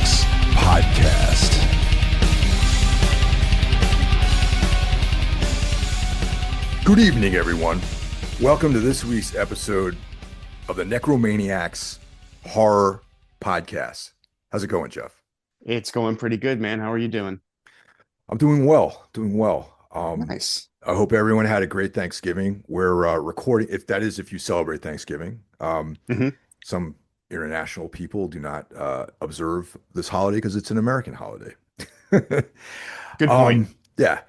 Necromaniacs podcast. Good evening, everyone. Welcome to this week's episode of the Necromaniacs horror podcast. How's it going, Jeff? It's going pretty good, man. How are you doing? I'm doing well, Nice. I hope everyone had a great Thanksgiving. We're recording, if you celebrate Thanksgiving. Hmm. Some international people do not observe this holiday because it's an American holiday. Good point. Yeah.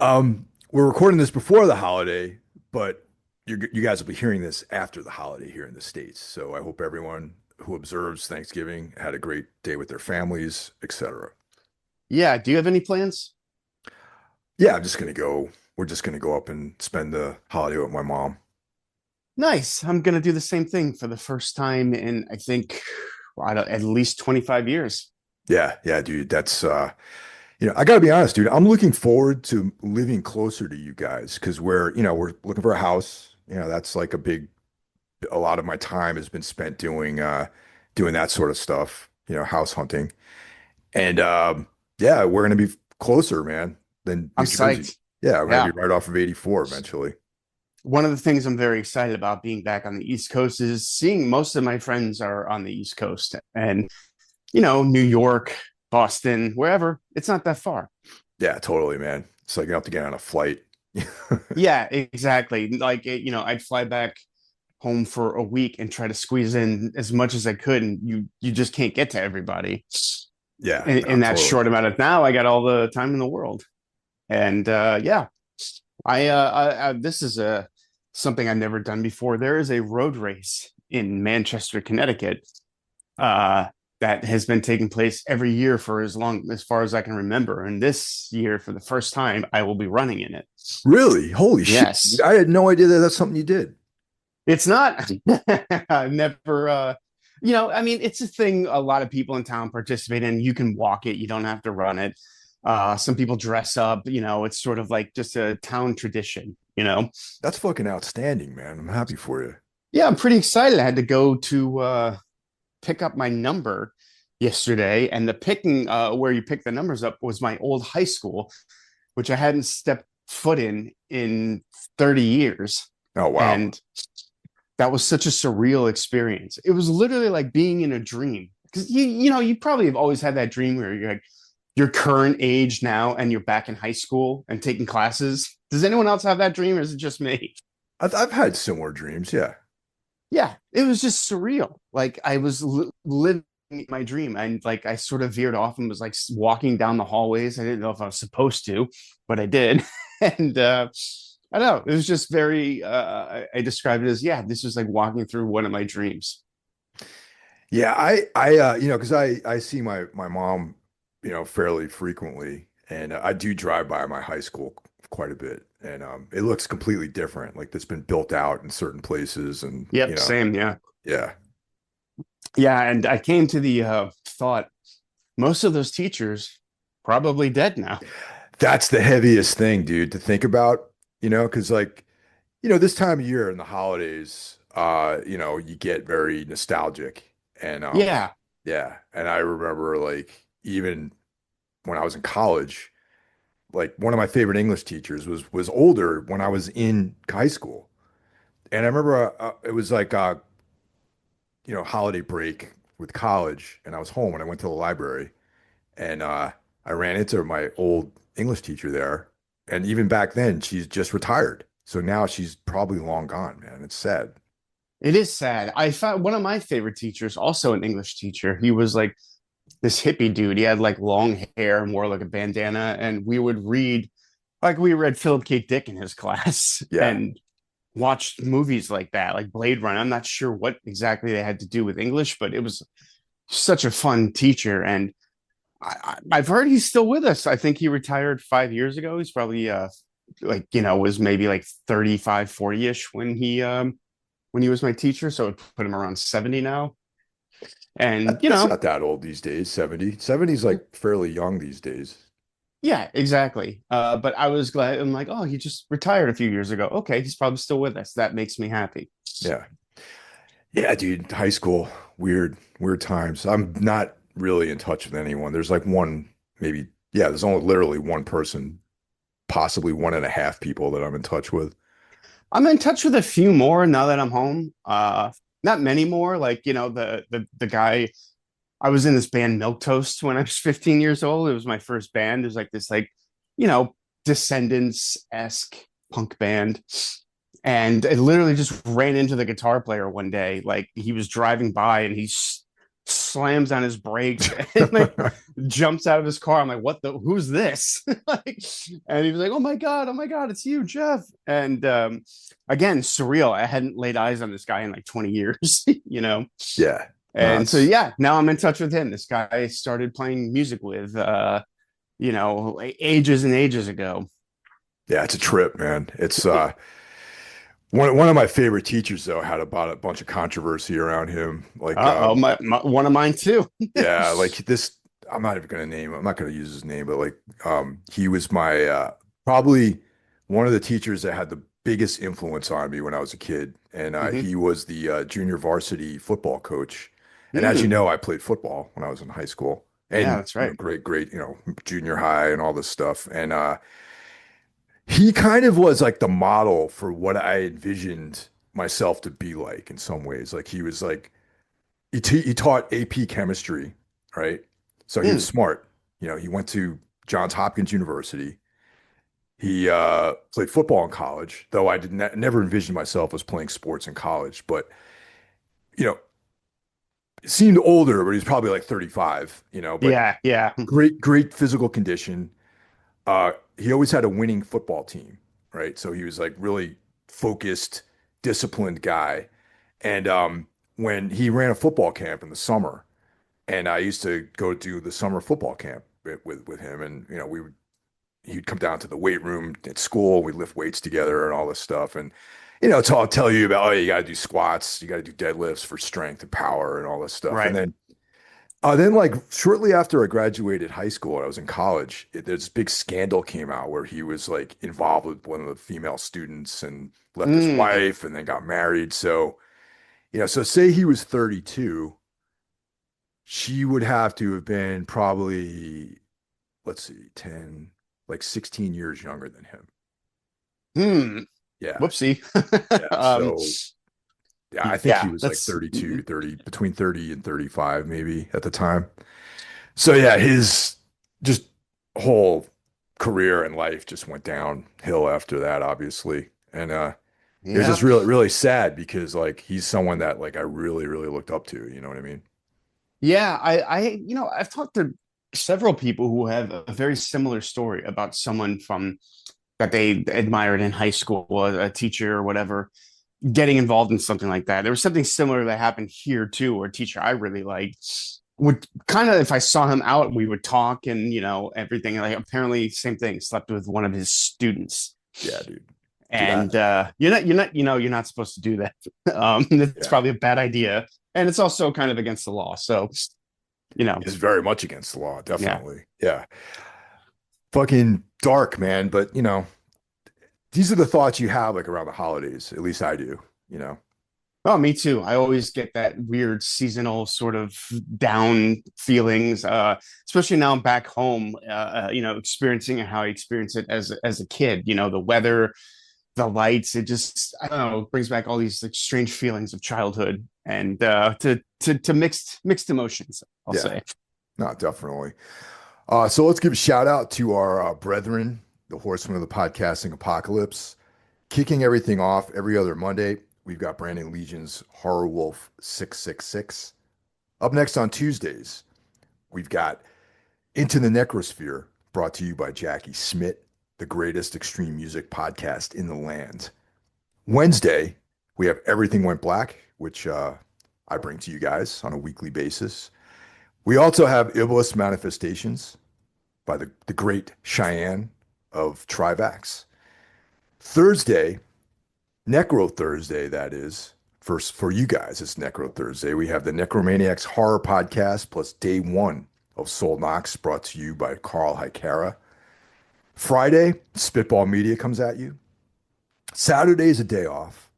We're recording this before the holiday, but you guys will be hearing this after the holiday here in the States. So I hope everyone who observes Thanksgiving had a great day with their families, etc. Yeah. Do you have any plans? Yeah, we're just gonna go up and spend the holiday with my mom. Nice. I'm gonna do the same thing for the first time in I think at least 25 years. Yeah, dude. That's I gotta be honest, dude. I'm looking forward to living closer to you guys because we're looking for a house. That's like a lot of my time has been spent doing that sort of stuff, house hunting. And yeah, we're gonna be closer, man, than I'm New Jersey. psyched. Yeah, we're gonna Yeah. be right off of 84 eventually. One of the things I'm very excited about being back on the East Coast is seeing most of my friends are on the East Coast and, New York, Boston, wherever. It's not that far. Yeah, totally, man. It's like you have to get on a flight. Yeah, exactly. Like, I'd fly back home for a week and try to squeeze in as much as I could, and you just can't get to everybody Yeah, in no, that totally. short amount of now. I got all the time in the world, and yeah, this is a something I've never done before. There is a road race in Manchester, Connecticut, uh, that has been taking place every year for as far as I can remember, and this year, for the first time, I will be running in it. Really? Holy shit, dude. Yes. I had no idea that that's something you did. It's not. I've never, I mean, it's a thing a lot of people in town participate in. You can walk it, you don't have to run it. Some people dress up, it's sort of like just a town tradition. That's fucking outstanding, man. I'm happy for you. Yeah, I'm pretty excited. I had to go to pick up my number yesterday, and the picking where you pick the numbers up was my old high school, which I hadn't stepped foot in 30 years. Oh, wow. And that was such a surreal experience. It was literally like being in a dream. Because you probably have always had that dream where you're like your current age now and you're back in high school and taking classes. Does anyone else have that dream, or is it just me? I've had similar dreams. Yeah. Yeah, it was just surreal. Like I was living my dream, and like I sort of veered off and was like walking down the hallways. I didn't know if I was supposed to, but I did. And I don't know. It was just very. I described it as, yeah, this was like walking through one of my dreams. Yeah, because I see my mom, fairly frequently, and I do drive by my high school quite a bit, and it looks completely different. Like it's been built out in certain places, and Yep, same. Yeah, yeah, yeah. And I came to the thought most of those teachers probably dead now. that's the heaviest thing, dude, to think about. Because like, this time of year in the holidays, you get very nostalgic, and Yeah, yeah, and I remember like even when I was in college. Like one of my favorite English teachers was older when I was in high school, and I remember it was like holiday break with college, and I was home and I went to the library, and I ran into my old English teacher there, and even back then she's just retired, so now she's probably long gone, man. It's sad. it is sad. I found one of my favorite teachers, also an English teacher. He was like this hippie dude. He had like long hair and wore like a bandana, and we read Philip K. Dick in his class Yeah, and watched movies like that, like Blade Runner. I'm not sure what exactly they had to do with English, but it was such a fun teacher. And I've heard he's still with us. I think he retired 5 years ago. He's probably was maybe like 35, 40-ish when he was my teacher. So it put him around 70 now. And that's not that old these days. 70, 70 is like fairly young these days. yeah, exactly. But I was glad. I'm like, oh, he just retired a few years ago. Okay, he's probably still with us. That makes me happy. Yeah. Yeah, dude, high school, weird times. I'm not really in touch with anyone. There's like one, maybe, yeah, there's only literally one person, possibly one and a half people that I'm in touch with. I'm in touch with a few more now that I'm home. Not many more. Like, the guy I was in this band Milk Toast when I was 15 years old. It was my first band. It was like this you know, Descendants-esque punk band. And I literally just ran into the guitar player one day. Like he was driving by and slams on his brakes and like jumps out of his car. I'm like, what the who's this? Like, and he was like, oh my God, it's you, Jeff. And again, surreal. I hadn't laid eyes on this guy in like 20 years, you know. Yeah. No, And so yeah, now I'm in touch with him. This guy I started playing music with ages and ages ago. yeah, it's a trip, man. It's one of my favorite teachers though had about a bunch of controversy around him. Like Uh-oh, my one of mine too. yeah, like this I'm not even gonna name him. I'm not gonna use his name, but like he was my probably one of the teachers that had the biggest influence on me when I was a kid. And Hmm. he was the junior varsity football coach. And as you Mm, know, I played football when I was in high school yeah, and that's right. great, junior high and all this stuff. And he kind of was like the model for what I envisioned myself to be like in some ways. Like he was like he taught AP chemistry, right? So he was Mm, smart. He went to Johns Hopkins University. He played football in college, though I did never envisioned myself as playing sports in college. But you know, seemed older, but he was probably like 35. But yeah, yeah. great physical condition. He always had a winning football team, right? So he was like really focused, disciplined guy. And when he ran a football camp in the summer, and I used to go do the summer football camp with him, and he'd come down to the weight room at school. We lift weights together and all this stuff, and it's all tell you about, oh, you got to do squats, you got to do deadlifts for strength and power and all this stuff, and Right. then like shortly after I graduated high school and I was in college, this big scandal came out where he was like involved with one of the female students and left his Mm, wife and then got married. So, so say he was 32, she would have to have been probably, let's see, 10, like 16 years younger than him. hmm. Yeah. Whoopsie. Yeah. um, So, yeah, I think he yeah, was like that's 32, 30, between 30 and 35 maybe at the time. So yeah, his just whole career and life just went downhill after that, obviously. And it was yeah. just really, really sad because like he's someone that like I really, really looked up to. You know what I mean? Yeah, I've talked to several people who have a very similar story about someone from that they admired in high school, a teacher or whatever, getting involved in something like that. There was something similar that happened here too, where a teacher I really liked would kind of, if I saw him out, we would talk and everything. Like apparently, same thing, slept with one of his students. Yeah, dude. Dude, And you're not supposed to do that. It's yeah, probably a bad idea, and it's also kind of against the law. So you know, it's very much against the law, yeah. definitely. Yeah. Fucking dark, man. But these are the thoughts you have like around the holidays. At least I do. Oh, me too. I always get that weird seasonal sort of down feelings, especially now I'm back home, experiencing how I experienced it as a kid. The weather, the lights, it just, I don't know, it brings back all these like strange feelings of childhood and to mixed emotions, I'll Yeah, say. no, definitely. So let's give a shout out to our brethren, the horsemen of the podcasting apocalypse. Kicking everything off every other Monday, we've got Brandon Legion's Horror Wolf 666. Up next on Tuesdays, we've got Into the Necrosphere, brought to you by Jackie Smith, the greatest extreme music podcast in the land. Wednesday, we have Everything Went Black, which I bring to you guys on a weekly basis. We also have Iblis Manifestations by the great Cheyenne of Trivax. Thursday, Necro Thursday, that is. For you guys, it's Necro Thursday. We have the Necromaniacs Horror Podcast plus day one of Soul Knox brought to you by Carl Hikara. Friday, Spitball Media comes at you. Saturday is a day off.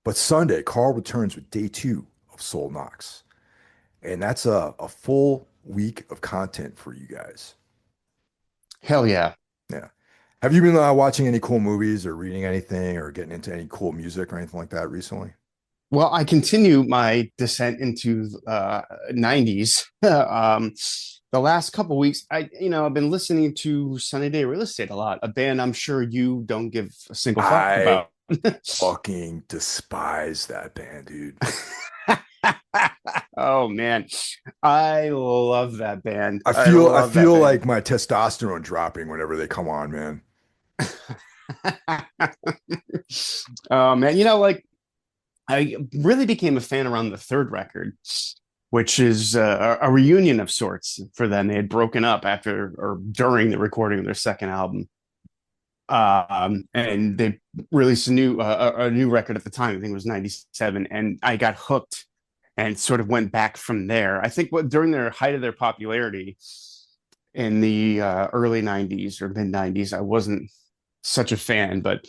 But Sunday, Carl returns with day two of Soul Knox. And that's a full week of content for you guys. Hell yeah. Yeah. Have you been watching any cool movies or reading anything or getting into any cool music or anything like that recently? Well, I continue my descent into 90s. The last couple weeks, I've been listening to Sunny Day Real Estate a lot, a band I'm sure you don't give a single fuck I about. fucking despise that band, dude. Oh man, I love that band. I I feel I love that feel band. like my testosterone dropping whenever they come on, man. Oh man, like I really became a fan around the third record, which is a reunion of sorts for them. They had broken up after or during the recording of their second album, and they released a new record at the time. I think it was '97, and I got hooked and sort of went back from there. I think during their height of their popularity in the early '90s or mid '90s, I wasn't such a fan, but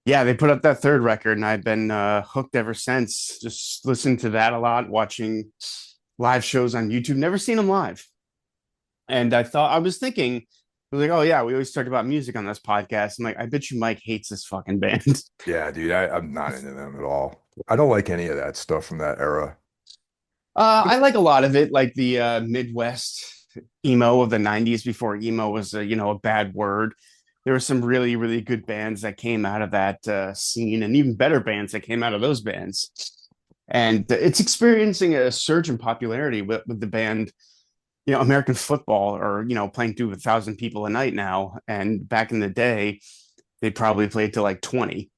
yeah, they put up that third record, and I've been hooked ever since. Just listening to that a lot, watching live shows on YouTube. Never seen them live, and I was thinking, I was like, oh yeah, we always talk about music on this podcast. I'm like, I bet you Mike hates this fucking band. Yeah, dude, I'm not into them at all. I don't like any of that stuff from that era. I like a lot of it, like the Midwest emo of the '90s before emo was a bad word. There were some really, really good bands that came out of that scene, and even better bands that came out of those bands. And it's experiencing a surge in popularity with the band, American football, or playing to 1,000 people a night now. And back in the day, they probably played to like 20.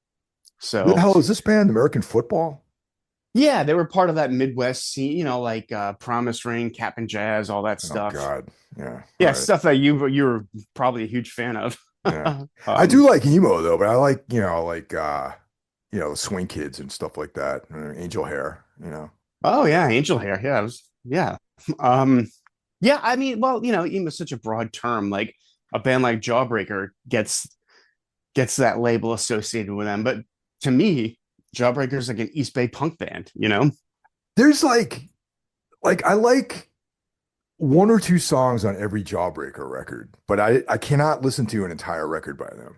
Who the So hell is this band? American Football? yeah, they were part of that Midwest scene, like Promise Ring, Cap and Jazz, all that Oh stuff. God. Yeah. All Yeah, right. stuff that you're probably a huge fan of. Yeah. I um, do like emo though, but I like, Swing Kids and stuff like that. Angel Hair, oh yeah, Angel Hair. Yeah, yeah. Um, yeah, I mean, well, emo is such a broad term. Like a band like Jawbreaker gets that label associated with them, but to me, Jawbreaker is like an East Bay punk band. There's like I like one or two songs on every Jawbreaker record, but I cannot listen to an entire record by them.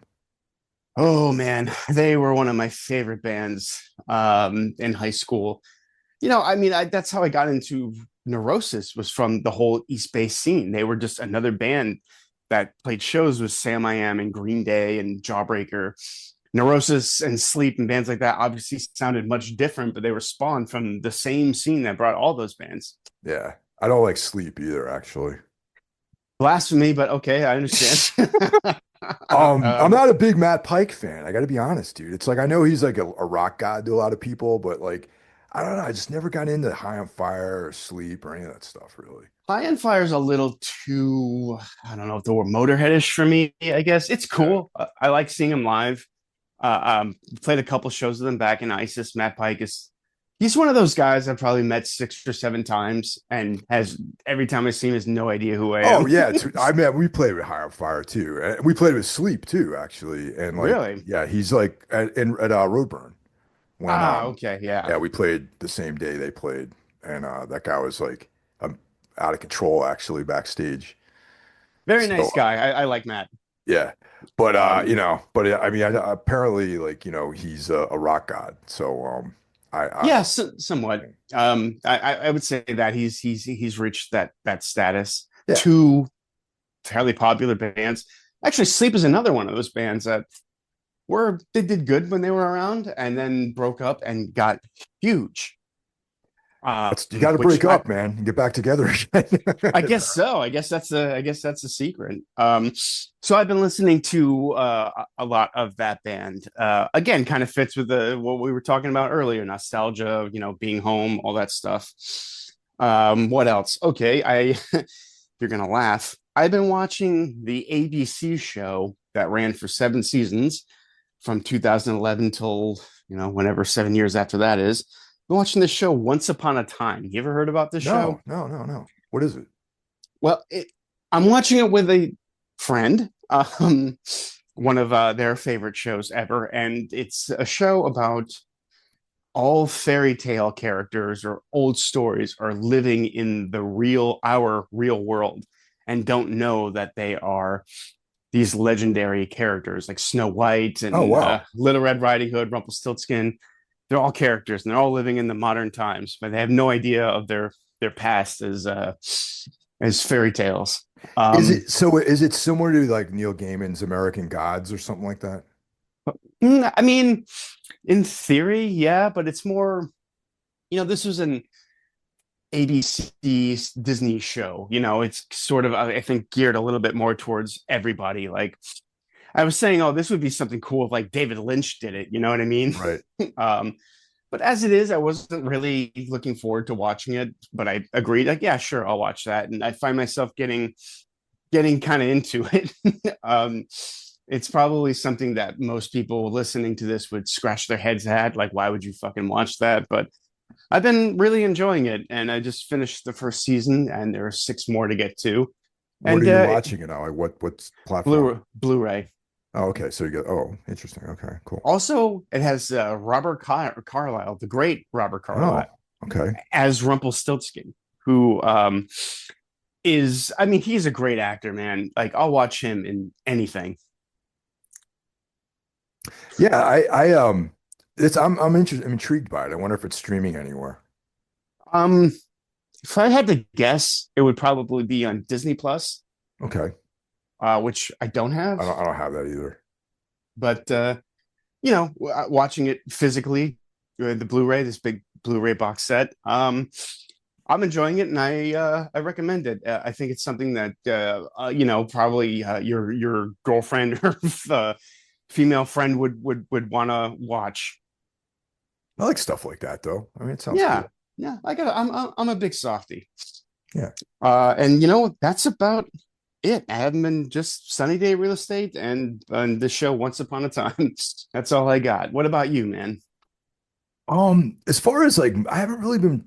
Oh man, they were one of my favorite bands in high school. I mean, that's how I got into Neurosis was from the whole East Bay scene. They were just another band that played shows with Sam I Am and Green Day and Jawbreaker. Neurosis and Sleep and bands like that obviously sounded much different, but they were spawned from the same scene that brought all those bands. Yeah. I don't like Sleep either, actually. Blasphemy, but okay, I understand. I'm um, not a big Matt Pike fan. I got to be honest, dude. It's like I know he's like a rock god to a lot of people, but like I don't know. I just never got into High on Fire or Sleep or any of that stuff, really. High End Fire is a little too, I don't know if the word Motorheadish for me, I guess. It's Yeah. cool. I like seeing them live. Played a couple shows with him back in ISIS. Matt Pike he's one of those guys I've probably met 6 or 7 times and has every time I see him has no idea who I Oh am. yeah, I mean we played with High on Fire too, and we played with Sleep too, actually. And like, Really? yeah, he's like at Roadburn when Ah, okay, yeah. yeah, we played the same day they played, and that guy was like um, out of control actually backstage. Very So nice guy. I like Matt. yeah, but Um, I mean, apparently like he's a rock god. So I yeah, somewhat. I would say that he's reached that status. yeah, Two fairly popular bands. Actually, Sleep is another one of those bands that they did good when they were around and then broke up and got huge. that's you got to Which break up, man, and get back together I again. guess so. I guess that's a secret. So I've been listening to a lot of that band. Again, kind of fits with the what we were talking about earlier, nostalgia, being home, all that stuff. What else? Okay, you're gonna laugh. I've been watching the ABC show that ran for 7 seasons from 2011 till whenever 7 years after that is. Been watching this show Once Upon a Time. You ever heard about this show? No, no, no, no. What is it? Well, I'm watching it with a friend, one of their favorite shows ever, and it's a show about all fairy tale characters or old stories are living in our real world and don't know that they are these legendary characters like Snow White Oh, and wow. Little Red Riding Hood, Rumpelstiltskin. They're all characters and they're all living in the modern times, but they have no idea of their past as fairy tales. Um, Is it similar to like Neil Gaiman's American Gods or something like that? I mean, in theory, yeah, but it's more, this was an ABC Disney show. It's sort of, I think, geared a little bit more towards everybody. Like I was saying, oh, this would be something cool if like David Lynch did it. You know what I mean? Right. um, but as it is, I wasn't really looking forward to watching it. But I agreed, like, yeah, sure, I'll watch that. And I find myself getting kind of into it. It's probably something that most people listening to this would scratch their heads at. Like, why would you fucking watch that? But I've been really enjoying it, and I just finished the first season, and there are six more to get to. What are And you watching it now? Like what's platform? Blu-ray. Oh, okay. So you get, oh, interesting. Okay, cool. Also, it has Robert Carlyle, the great Robert Oh, Carlyle, okay. as Rumpelstiltskin, who is, I mean, he's a great actor, man. Like, I'll watch him in anything. Yeah, I'm interested, I'm intrigued by it. I wonder if it's streaming anywhere. Um, if I had to guess, it would probably be on Disney Plus, Okay. which I don't have. I don't have that either. But watching it physically, the Blu-ray, this big Blu-ray box set, I'm enjoying it, and I recommend it. I think it's something that probably your girlfriend or female friend would want to watch. I like stuff like that though. I mean, it sounds Yeah, cool. yeah, I'm a big softie. Yeah. And that's about it. I haven't been just Sunny Day Real Estate and the show Once Upon a Time. That's all I got. What about you, man? As far as like, I haven't really been,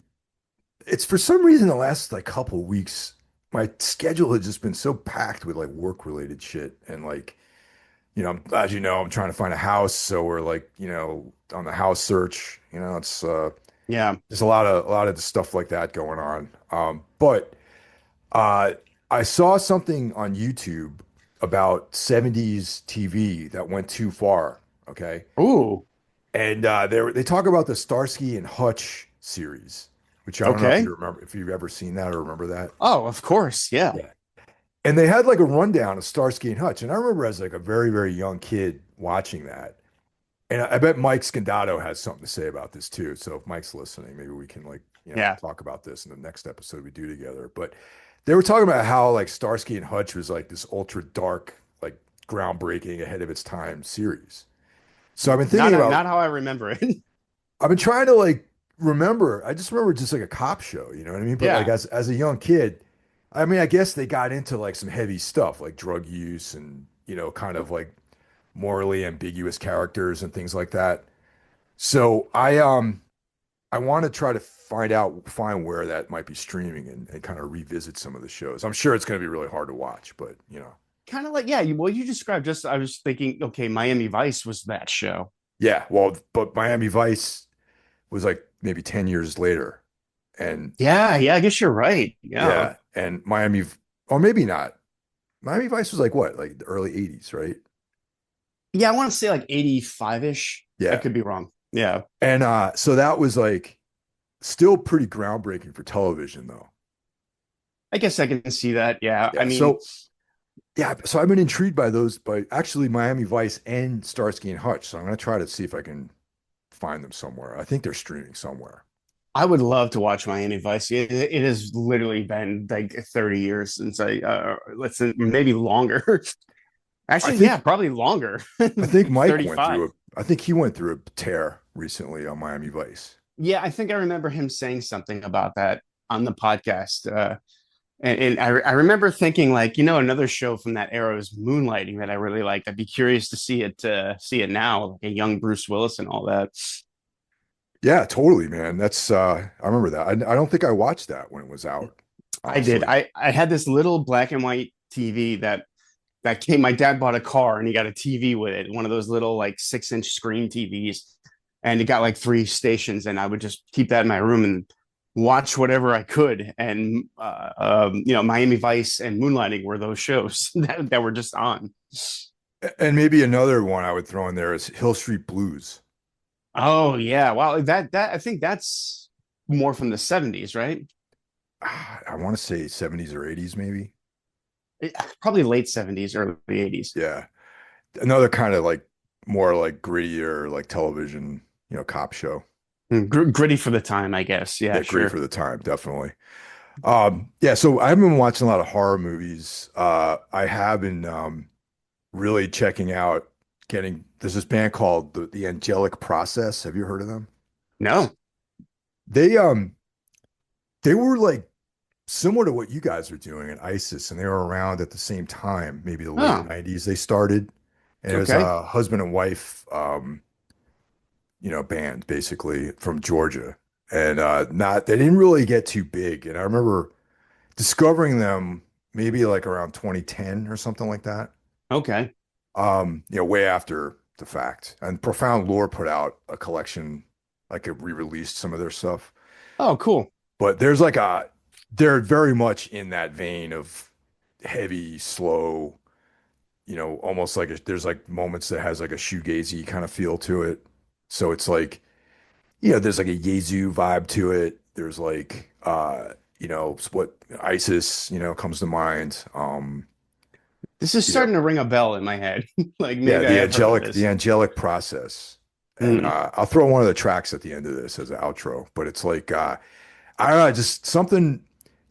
it's for some reason the last like couple of weeks, my schedule has just been so packed with like work related shit. And like, as you know, I'm trying to find a house. So we're like, on the house search, it's, Yeah. there's a lot of stuff like that going on. But uh, I saw something on YouTube about 70s TV that went too far. Okay. Ooh. And they talk about the Starsky and Hutch series, which I don't know if you Okay. remember, if you've ever seen that or remember that. Oh, of course. Yeah. Yeah. And they had like a rundown of Starsky and Hutch. And I remember as like a very, very young kid watching that. And I bet Mike Scandato has something to say about this too. So if Mike's listening, maybe we can like, Yeah. talk about this in the next episode we do together. But they were talking about how like Starsky and Hutch was like this ultra dark, like groundbreaking ahead of its time series. So I've been thinking about, Not how I remember it. I've been trying to like remember, I just remember just like a cop show, you know what I mean? But like Yeah. as a young kid, I mean, I guess they got into like some heavy stuff like drug use and, kind of like morally ambiguous characters and things like that. So I want to try to find where that might be streaming and kind of revisit some of the shows. I'm sure it's going to be really hard to watch, but Kind of like, yeah, you described just, I was thinking, okay, Miami Vice was that show. yeah. Well, but Miami Vice was like maybe 10 years later, and Yeah. Yeah. I guess you're right. Yeah. yeah, and or maybe not. Miami Vice was like what, like the early 80s, right? Yeah. I want to say like 85 ish. I Yeah, could be wrong. Yeah. and so that was like still pretty groundbreaking for television, though. I guess I can see that. Yeah. I Yeah, mean, so I've been intrigued by those, by actually Miami Vice and Starsky and Hutch. So I'm gonna try to see if I can find them somewhere. I think they're streaming somewhere. I would love to watch Miami Vice. It has literally been like 30 years since let's say maybe longer. I Actually, think yeah, probably longer. I think Mike went 35. through I think he went through a tear recently on Miami Vice. Yeah, I think I remember him saying something about that on the podcast. And I remember thinking like, another show from that era was Moonlighting that I really liked. I'd be curious to see it now, like a young Bruce Willis and all that. Yeah, totally, man. That's I remember that. I don't think I watched that when it was out, I did. honestly. I had this little black and white TV that came. My dad bought a car and he got a TV with it, one of those little like 6-inch screen TVs. and it got like three stations, and I would just keep that in my room and watch whatever I could. And Miami Vice and Moonlighting were those shows that were just on. And maybe another one I would throw in there is Hill Street Blues. Oh yeah, wow. That I think that's more from the 70s, right? I want to say 70s or 80s, maybe. Probably late 70s, early 80s. Yeah. Another kind of like more like grittier, like television, cop show. Gritty for the time, I guess. Yeah, Yeah, great sure. for the time, definitely. Yeah, so I've been watching a lot of horror movies. I have been really checking out there's this band called the Angelic Process. Have you heard of them? No. They um they were like similar to what you guys are doing in ISIS, and they were around at the same time, maybe the late Oh, 90s they started. And it was okay. a husband and wife band basically from Georgia. And not they didn't really get too big. And I remember discovering them maybe like around 2010 or something like that. Okay. Way after the fact. And Profound Lore put out a collection, like it re-released some of their stuff. Oh, cool. But they're very much in that vein of heavy, slow, almost like there's like moments that has like a shoegazy kind of feel to it. So it's like, there's like a Yezu vibe to it. There's like, what ISIS, comes to mind. This is You know, starting to ring a bell in my head. Like yeah, maybe I have heard of the this. angelic process. And Hmm. I'll throw one of the tracks at the end of this as an outro, but it's like, I don't know, just something,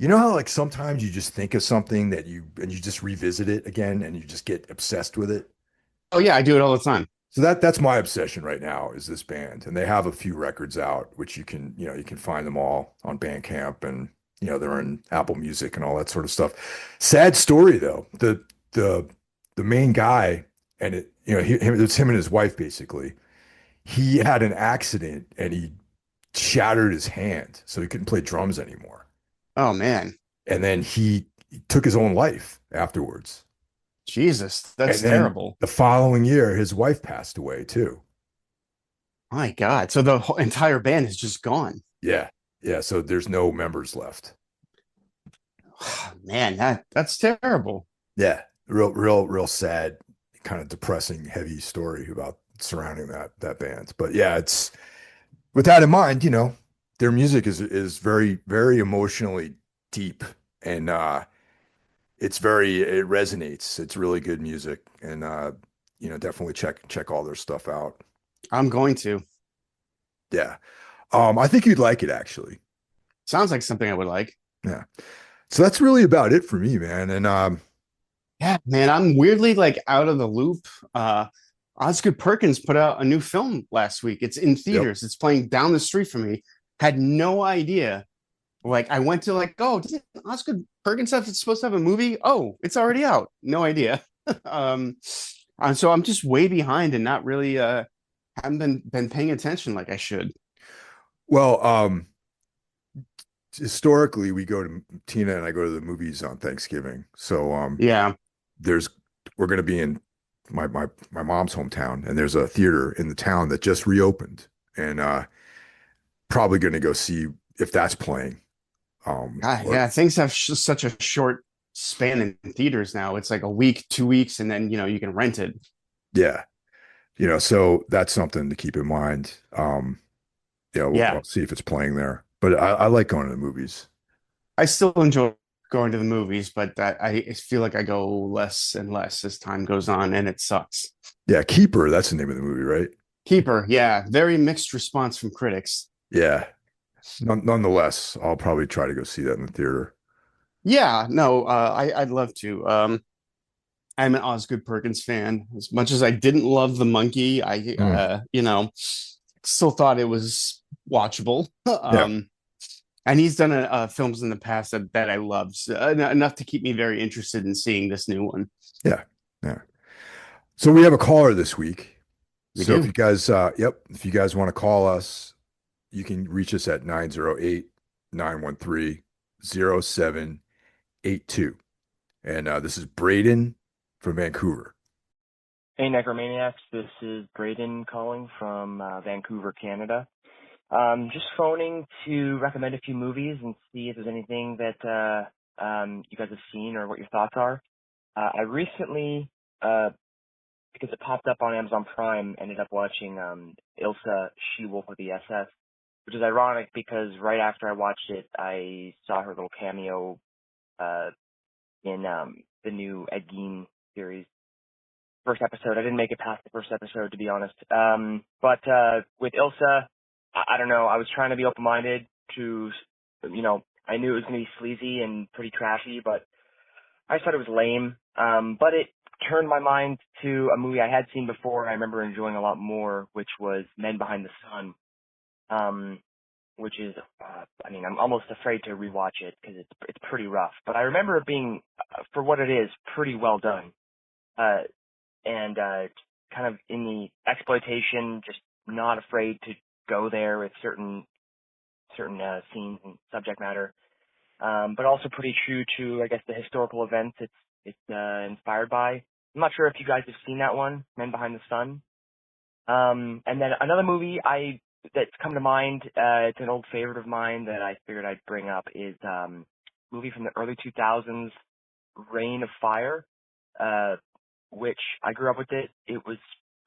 how like sometimes you just think of something and you just revisit it again and you just get obsessed with it. Oh yeah, I do it all the time. So that's my obsession right now is this band. And they have a few records out, which you can find them all on Bandcamp and, they're in Apple Music and all that sort of stuff. Sad story though. The the main guy and it's him and his wife basically. He had an accident and he shattered his hand, so he couldn't play drums anymore. Oh man. And then he took his own life afterwards. Jesus, And that's then terrible. the following year, his wife passed away too. My God. So the whole entire band is just gone. Yeah. Yeah. So there's no members left. Man, that's terrible. Yeah. Real sad, kind of depressing, heavy story about surrounding that band. But yeah, it's with that in mind, their music is very, very emotionally deep and it resonates. It's really good music. And definitely check all their stuff out. I'm going to. Yeah. I think you'd like it actually. Sounds like something I would like. Yeah. So that's really about it for me, man. And Yeah, man, I'm weirdly like out of the loop. Osgood Perkins put out a new film last week. It's in yep. theaters. It's playing down the street from me. Had no idea. Like I went to like, oh, does Osgood Perkins have it's supposed to have a movie? Oh, it's already out. No idea. um, so I'm just way behind and not really haven't been paying attention like I should. Well, historically we go to Tina and I go to the movies on Thanksgiving. So Yeah. there's we're gonna be in my mom's hometown and there's a theater in the town that just reopened and probably gonna go see if that's playing. God, Or yeah, things have such a short span in theaters now. It's like a week, 2 weeks, and then you can rent it. yeah, so that's something to keep in mind. Yeah, I'll see if it's playing there. But I like going to the movies. I still enjoy going to the movies, but I feel like I go less and less as time goes on, and it sucks. Yeah, Keeper, that's the name of the movie, right? Keeper, yeah, very mixed response from critics. Yeah. Nonetheless, I'll probably try to go see that in the theater. Yeah, no, I'd love to. I'm an Osgood Perkins fan. As much as I didn't love the monkey, I Mm. still thought it was watchable. Yeah, And he's done films in the past that I loved, so, enough to keep me very interested in seeing this new one. yeah, yeah. So we have a caller this week. We So if do. you guys, if you guys want to call us, you can reach us at 908-913-0782. And this is Braden from Vancouver. Hey, Necromaniacs. This is Braden calling from Vancouver, Canada. Just phoning to recommend a few movies and see if there's anything that you guys have seen or what your thoughts are. I recently, because it popped up on Amazon Prime, ended up watching Ilsa, She-Wolf of the SS, which is ironic because right after I watched it, I saw her little cameo uh, in the new Ed Gein series. First episode. I didn't make it past the first episode, to be honest. But with Ilsa, I don't know. I was trying to be open-minded to, I knew it was going to be sleazy and pretty trashy, but I just thought it was lame. But it turned my mind to a movie I had seen before. I remember enjoying a lot more, which was Men Behind the Sun. Which is, I'm almost afraid to rewatch it because it's pretty rough. But I remember it being, for what it is, pretty well done. And kind of in the exploitation, just not afraid to go there with certain scenes and subject matter, but also pretty true to, I guess, the historical events it's inspired by. I'm not sure if you guys have seen that one, Men Behind the Sun. And then another movie that's come to mind, it's an old favorite of mine that I figured I'd bring up is movie from the early 2000s, Reign of Fire. Which I grew up with it.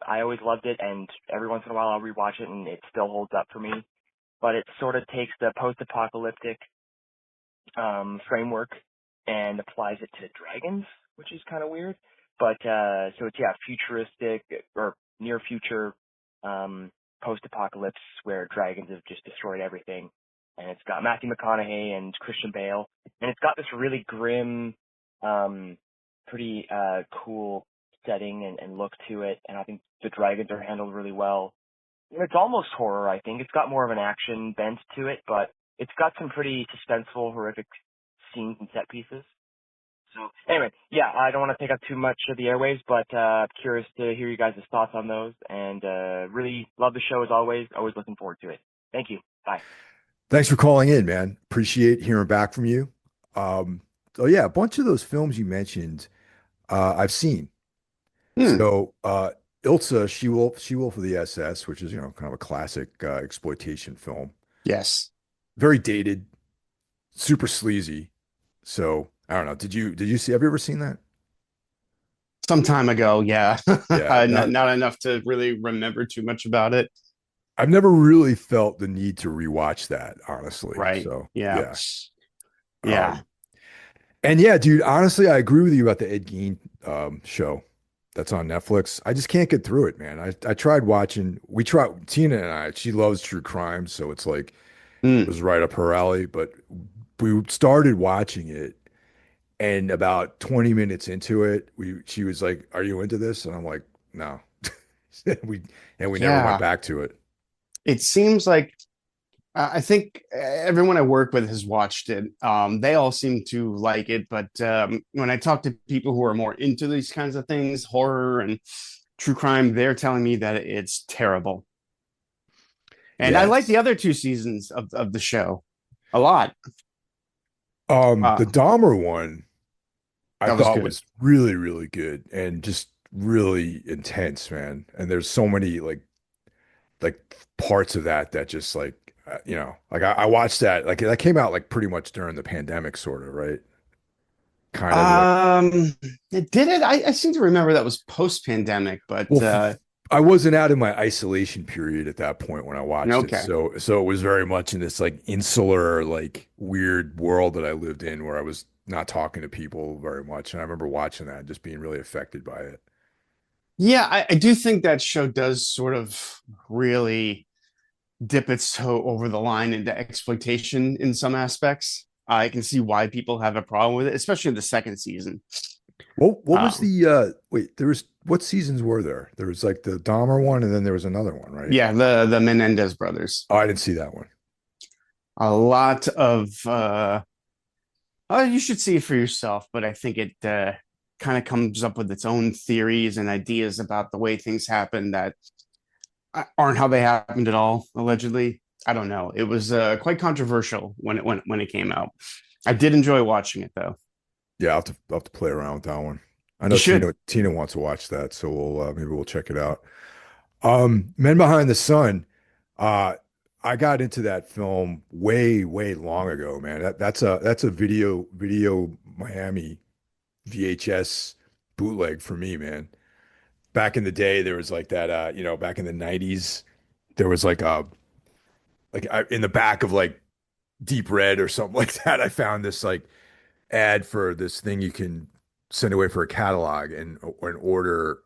I always loved it, and every once in a while I'll rewatch it, and it still holds up for me. But it sort of takes the post-apocalyptic framework and applies it to dragons, which is kind of weird. But so it's futuristic or near future post-apocalypse where dragons have just destroyed everything, and it's got Matthew McConaughey and Christian Bale, and it's got this really grim, pretty cool setting and look to it, and I think the dragons are handled really well. It's almost horror, I think. It's got more of an action bent to it, but it's got some pretty suspenseful, horrific scenes and set pieces. So anyway, I don't want to take up too much of the airwaves, but curious to hear you guys' thoughts on those, and really love the show as always. Always looking forward to it. Thank you. Bye. Thanks for calling in, man. Appreciate hearing back from you. Um, so yeah, a bunch of those films you mentioned, I've seen. Hmm. So Ilsa, She-Wolf of the SS, which is, kind of a classic exploitation film. Yes. Very dated, super sleazy. So I don't know. Did you see, have you ever seen that? Some time ago, yeah. Yeah, Not enough to really remember too much about it. I've never really felt the need to rewatch that, honestly. Right. So Yeah. yeah. Yeah. Um, and yeah, dude, honestly, I agree with you about the Ed Gein show that's on Netflix. I just can't get through it, man. I tried watching, we tried, Tina and I, she loves true crime, so it's like it Hmm. was right up her alley, but we started watching it, and about 20 minutes into it, she was like, "Are you into this?" And I'm like, "No." We and we never went Yeah. back to it. It seems like I think everyone I work with has watched it. They all seem to like it, but when I talk to people who are more into these kinds of things, horror and true crime, they're telling me that it's terrible. And I like the Yes. other two seasons of the show a lot. The Dahmer one I That was thought good. was really, really good and just really intense, man. And there's so many like parts of that just like like I watched that, like that came out like pretty much during the pandemic, sort of, right? Kind of like, It did it. I seem to remember that was post pandemic, but well, I wasn't out in my isolation period at that point when I watched it, okay. so it was very much in this like insular, like weird world that I lived in where I was not talking to people very much, and I remember watching that and just being really affected by it. Yeah, I do think that show does sort of really dip its toe over the line into exploitation in some aspects. I can see why people have a problem with it, especially in the second season. What was Um, the wait, there was, what seasons were there? There was like the Dahmer one, and then there was another one, right? yeah, the Menendez brothers. Oh, I didn't see that one. A lot of you should see it for yourself, but I think it kind of comes up with its own theories and ideas about the way things happen that aren't how they happened at all, allegedly. I don't know. It was quite controversial when it came out. I did enjoy watching it though. Yeah, I'll have to play around with that one. I You know should. Tina wants to watch that, so maybe we'll check it out. Men Behind the Sun. Uh, I got into that film way long ago, man. That's a video Miami VHS bootleg for me, man. Back in the day, there was like that. Back in the '90s, there was in the back of like Deep Red or something like that. I found this like ad for this thing you can send away for a catalog and order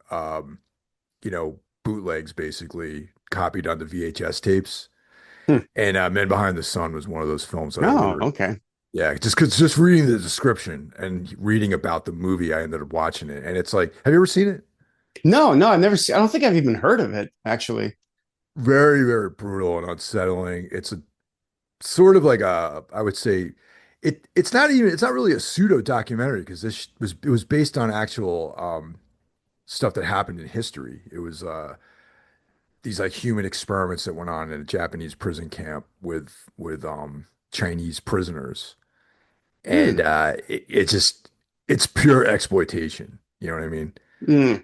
bootlegs basically copied onto VHS tapes. Hmm. And Men Behind the Sun was one of those films that I Oh, ordered. okay. Yeah, just reading the description and reading about the movie, I ended up watching it. And it's like, have you ever seen it? No, no, I've never seen. I don't think I've even heard of it actually. Very brutal and unsettling. It's a sort of like I would say it's not really a pseudo documentary because it was based on actual stuff that happened in history. It was these like human experiments that went on in a Japanese prison camp with Chinese prisoners. And Hmm. it's pure exploitation. You know what I mean? Hmm.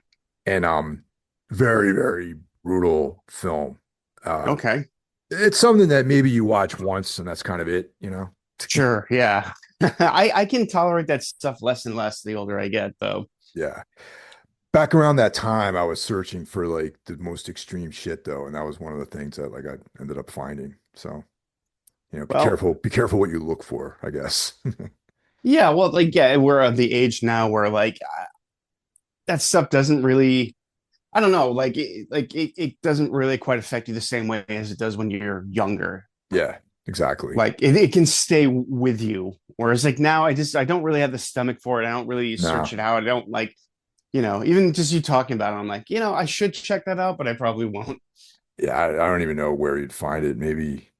And very brutal film. Uh Okay. it's something that maybe you watch once and that's kind of it, you know? Sure. Yeah. I can tolerate that stuff less and less the older I get, though. Yeah. Back around that time, I was searching for like the most extreme shit though, and that was one of the things that like I ended up finding. So, Well, be careful what you look for, I guess. yeah. Well, like, yeah, we're of the age now where like that stuff doesn't really. I don't know. It doesn't really quite affect you the same way as it does when you're younger. Yeah, exactly. Like it can stay with you. Whereas like now, I don't really have the stomach for it. I don't really No. search it out. I don't like even just you talking about it. I'm like I should check that out, but I probably won't. Yeah, I don't even know where you'd find it. Maybe,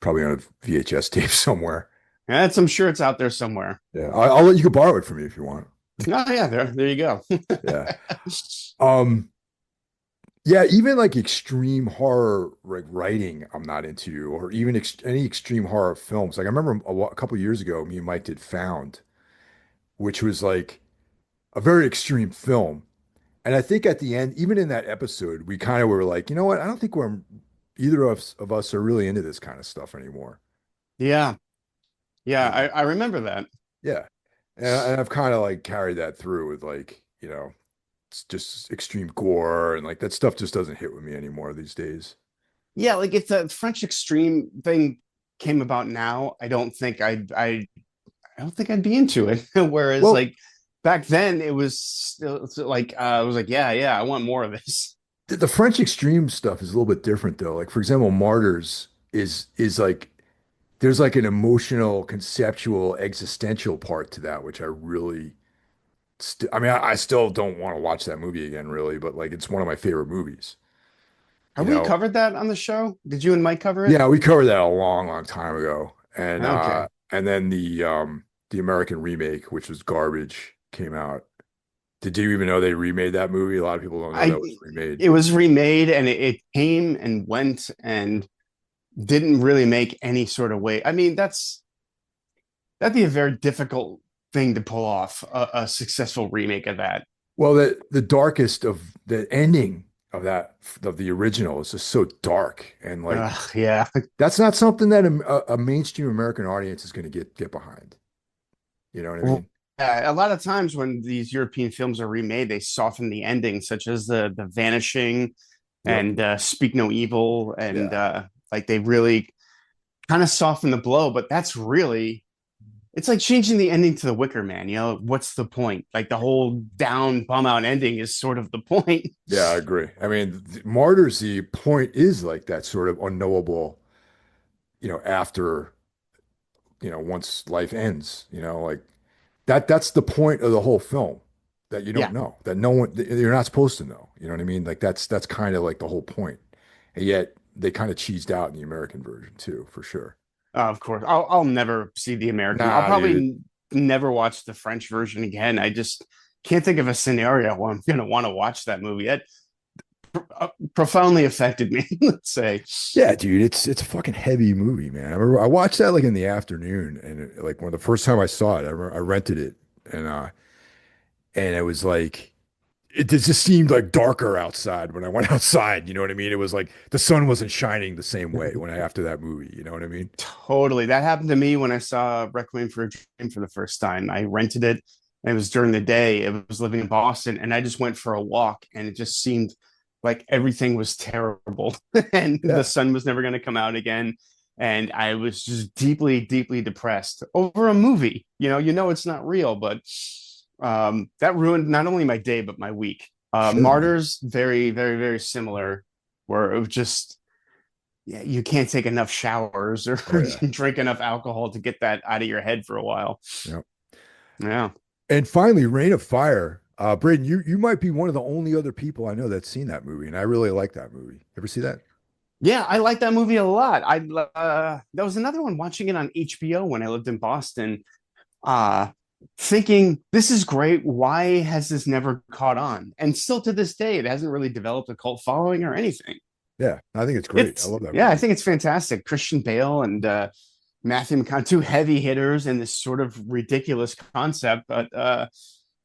probably on a VHS tape somewhere. And I'm sure it's out there somewhere. Yeah, I'll let you can borrow it from me if you want. Oh yeah, there you go. Yeah. Um, yeah, even like extreme horror like writing, I'm not into, or even any extreme horror films. Like I remember a couple years ago, me and Mike did Found, which was like a very extreme film. And I think at the end, even in that episode, we kind of were like, you know what? I don't think either of us are really into this kind of stuff anymore. Yeah, yeah, You know? I remember that. Yeah. And I've kind of like carried that through with like, it's just extreme gore and like that stuff just doesn't hit with me anymore these days. Yeah, like if the French extreme thing came about now, I don't think I'd be into it. Whereas Well, like back then, it was still like I was like, yeah, I want more of this. the French extreme stuff is a little bit different though. Like for example, Martyrs is like there's like an emotional, conceptual, existential part to that, which I really I mean, I still don't want to watch that movie again, really, but like it's one of my favorite movies. You Have we know, covered that on the show? Did you and Mike cover it? yeah, we covered that a long time ago, Okay. and then the American remake, which was garbage, came out. Did you even know they remade that movie? A lot of people don't know I that was remade. It was remade and it came and went and didn't really make any sort of way. I mean, that'd be a very difficult thing to pull off a successful remake of that. Well, the darkest of the ending of the original is just so dark, and like Yeah. that's not something that a mainstream American audience is going to get behind. You know what I Well, mean? a lot of times when these European films are remade, they soften the ending, such as the Vanishing Yep. and Speak No Evil, and Yeah. like they really kind of soften the blow. But that's really it's like changing the ending to The Wicker Man. What's the point? Like the whole down bum out ending is sort of the point. Yeah, I agree. I mean, Martyrs, the point is like that sort of unknowable, after, once life ends, like that's the point of the whole film that you don't Yeah, know, that no one, that you're not supposed to know. You know what I mean? Like that's kind of like the whole point. And yet they kind of cheesed out in the American version too, for sure. of course. I'll never see the American. I'll Nah, dude. probably never watch the French version again. I just can't think of a scenario where I'm going to want to watch that movie. That profoundly affected me, let's say. Yeah, dude, it's a fucking heavy movie, man. I remember I watched that like in the afternoon, and like when the first time I saw it, I rented it, and and it was like it just seemed like darker outside when I went outside. You know what I mean? It was like the sun wasn't shining the same way when I after that movie. You know what I mean? Totally. That happened to me when I saw Requiem for a Dream for the first time. I rented it and it was during the day. It was living in Boston and I just went for a walk and it just seemed like everything was terrible and the Yeah. sun was never going to come out again. And I was just deeply, deeply depressed over a movie. It's not real, but that ruined not only my day, but my week. Should man. Martyrs, very, very, very similar, where it was just yeah, you can't take enough showers or Oh yeah. drink enough alcohol to get that out of your head for a while. Yeah. Yeah. And finally, Reign of Fire. Braden, you might be one of the only other people I know that's seen that movie, and I really like that movie. Ever see that? Yeah, I like that movie a lot. That was another one watching it on HBO when I lived in Boston. Uh Thinking this is great. Why has this never caught on? And still to this day, it hasn't really developed a cult following or anything. Yeah, I think it's great. I It's love that yeah, I movie. think it's fantastic. Christian Bale and Matthew McConaughey, two heavy hitters in this sort of ridiculous concept, but I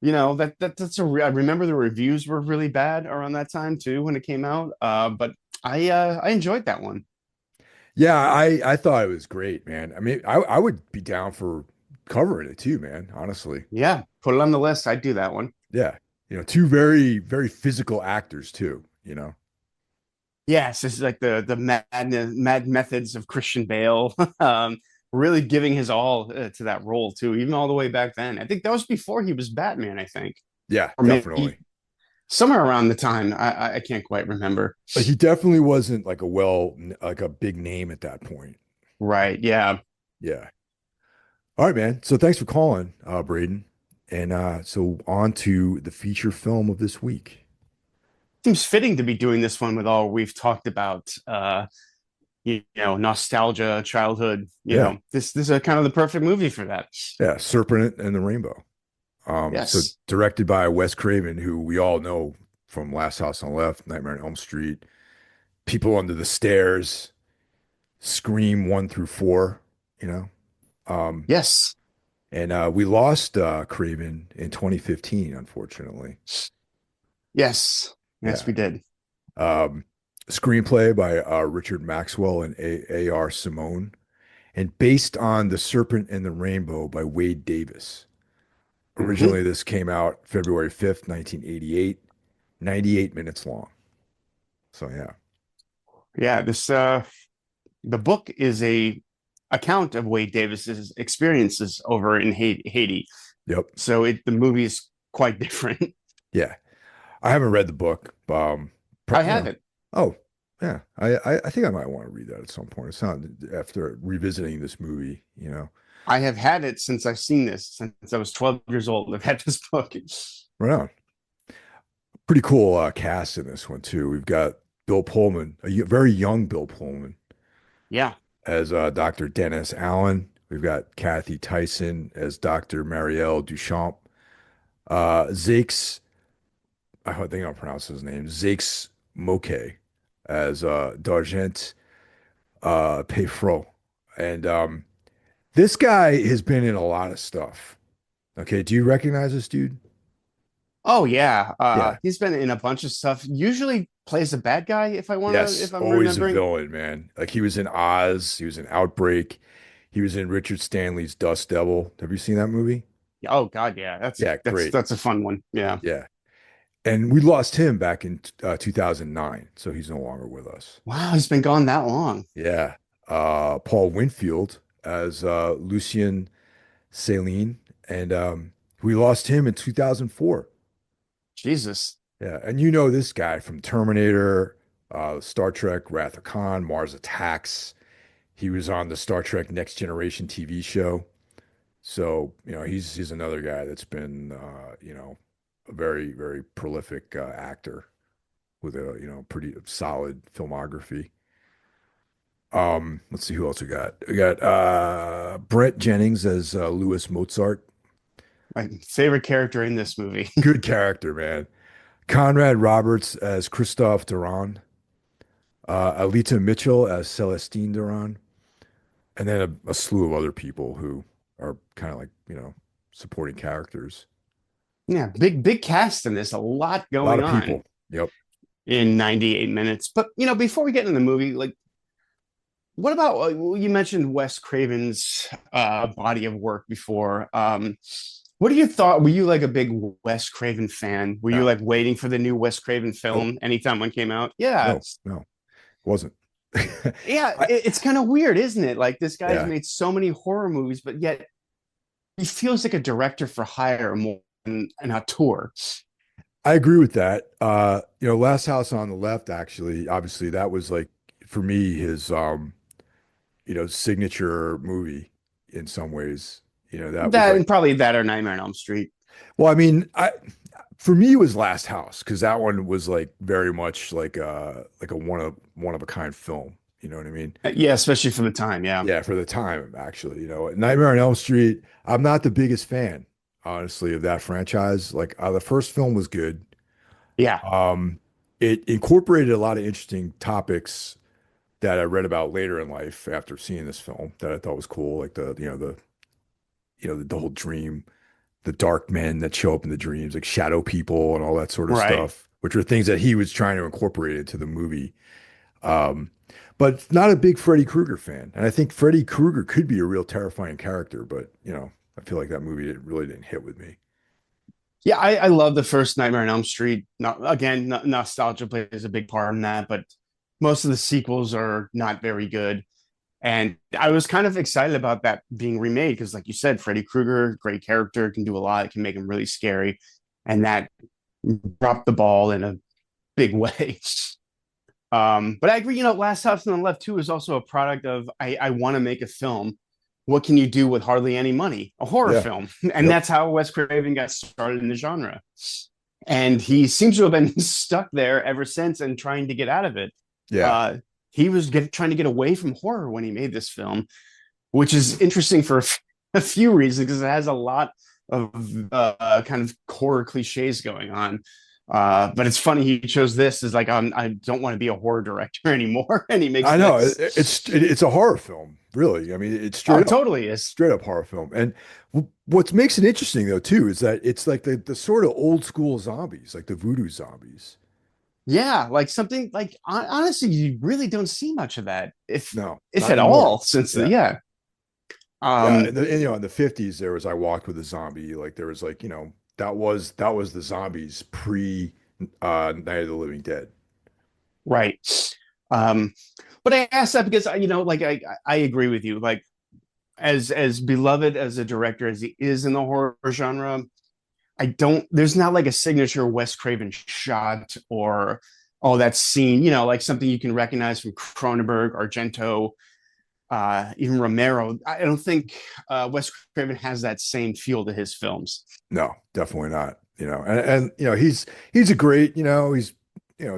remember the reviews were really bad around that time too when it came out. But I enjoyed that one. Yeah, I thought it was great, man. I mean, I would be down for covering it too, man. Honestly, Yeah, put it on the list. I'd do that one. yeah. Two very very physical actors too. Yes, this is like the mad methods of Christian Bale. Really giving his all to that role too, even all the way back then. I think that was before he was Batman, I think, Yeah, or maybe definitely. somewhere around the time. I can't quite remember. Like he definitely wasn't like a big name at that point. Right? Yeah. Yeah. All right, man. So thanks for calling, Braden. And so on to the feature film of this week. Seems fitting to be doing this one with all we've talked about. Nostalgia, childhood. Yeah. This is a kind of the perfect movie for that. Yeah. Serpent and the Rainbow. So Yes. directed by Wes Craven, who we all know from Last House on the Left, Nightmare on Elm Street, People Under the Stairs, Scream 1 through 4, you know. Um, Yes. and we lost Craven in 2015, unfortunately. Yes. Yes, Yeah. we did. Um, Screenplay by Richard Maxwell and A.R. Simone, and based on The Serpent and the Rainbow by Wade Davis. Hmm. Originally, this came out February 5th, 1988, 98 minutes long. So, yeah. Yeah. This the book is a account of Wade Davis's experiences over in Haiti. Yep. So the movie is quite different. Yeah. I haven't read the book. I have it. Oh, yeah. I think I might want to read that at some point. It's not after revisiting this movie. I have had it since I've seen this, since I was 12 years old. I've had this book. Right on. Pretty cool cast in this one too. We've got Bill Pullman, very young Bill Pullman Yeah. as Dr. Dennis Allen. We've got Kathy Tyson as Dr. Marielle Duchamp. Zakes, I think I'll pronounce his name, Zakes Moke as D'Argent Peyfro. And this guy has been in a lot of stuff. Okay, do you recognize this dude? Oh yeah. Yeah. He's been in a bunch of stuff. Usually plays a bad guy Yes, if I'm always a remembering. villain, man. Like he was in Oz, he was in Outbreak, he was in Richard Stanley's Dust Devil. Have you seen that movie? Oh God, yeah. Yeah, great. That's a fun one. Yeah. Yeah. And we lost him back in 2009, so he's no longer with us. Wow, he's been gone that long. Yeah. Paul Winfield as Lucien Saline, and we lost him in 2004. Jesus. Yeah, and you know this guy from Terminator, Star Trek, Wrath of Khan, Mars Attacks. He was on the Star Trek Next Generation TV show. So, he's another guy that's been, a very, very prolific actor with a, pretty solid filmography. Let's see who else we got. We got Brett Jennings as Louis Mozart. My favorite character in this movie. Good character, man. Conrad Roberts as Christophe Durand. Alita Mitchell as Celestine Durand. And then a slew of other people who are kind of like, supporting characters. Yeah, big cast in this, a lot A lot going of on people. Yep. in 98 minutes. But before we get in the movie, like, what about you mentioned Wes Craven's body of work before? What are your thought? Were you like a big Wes Craven fan? Were you No. like waiting for the new Wes Craven Nope. film anytime one came out? Yeah, No. No. Wasn't. yeah. I, It's kind of weird, isn't it? Like this guy's yeah. made so many horror movies, but yet he feels like a director for hire more than an auteur. I agree with that. Last House on the Left, actually, obviously that was like for me his signature movie in some ways. That was That like, and probably that or Nightmare on Elm Street. well, I mean, for me it was Last House because that one was like very much like a one of a kind film. You know what I mean? Yeah, especially for the time. Yeah, Yeah, for the time, actually. Nightmare on Elm Street, I'm not the biggest fan, honestly, of that franchise. Like the first film was good. yeah, Um, it incorporated a lot of interesting topics that I read about later in life after seeing this film that I thought was cool, like the whole dream, the dark men that show up in the dreams, like shadow people and all that sort of right. stuff, which are things that he was trying to incorporate into the movie. Um, but not a big Freddy Krueger fan. And I think Freddy Krueger could be a real terrifying character, but I feel like that movie really didn't hit with me. Yeah, I love the first Nightmare on Elm Street. Not again, nostalgia plays a big part in that, but most of the sequels are not very good. And I was kind of excited about that being remade because, like you said, Freddy Krueger, great character, can do a lot. It can make him really scary, and that dropped the ball in a big way. But I agree. Last House on the Left too is also a product of I want to make a film. What can you do with hardly any money? A horror Yeah. film, and Yep. that's how Wes Craven got started in the genre. And he seems to have been stuck there ever since and trying to get out of it. Yeah. Uh, he was trying to get away from horror when he made this film, which is interesting for a few reasons because it has a lot of kind of horror cliches going on. But it's funny he chose this as like I don't want to be a horror director anymore, and he makes I know this. it's a horror film, really. I mean, it's Oh, it totally is. straight up horror film. And what makes it interesting though too is that it's like the sort of old school zombies, like the voodoo zombies. Yeah, like something like honestly, you really don't see much of that, No, if not at anymore. all, since the Yeah. yeah. Yeah, Um, in the 50s there was I Walked with a Zombie. Like there was like, that was the zombies pre Night of the Living Dead. right. Um, but I asked that because like I agree with you. Like as beloved as a director as he is in the horror genre, I don't. There's not like a signature Wes Craven shot or that scene. Like something you can recognize from Cronenberg, Argento, even Romero. I don't think Wes Craven has that same feel to his films. No, definitely not. And he's a great, he's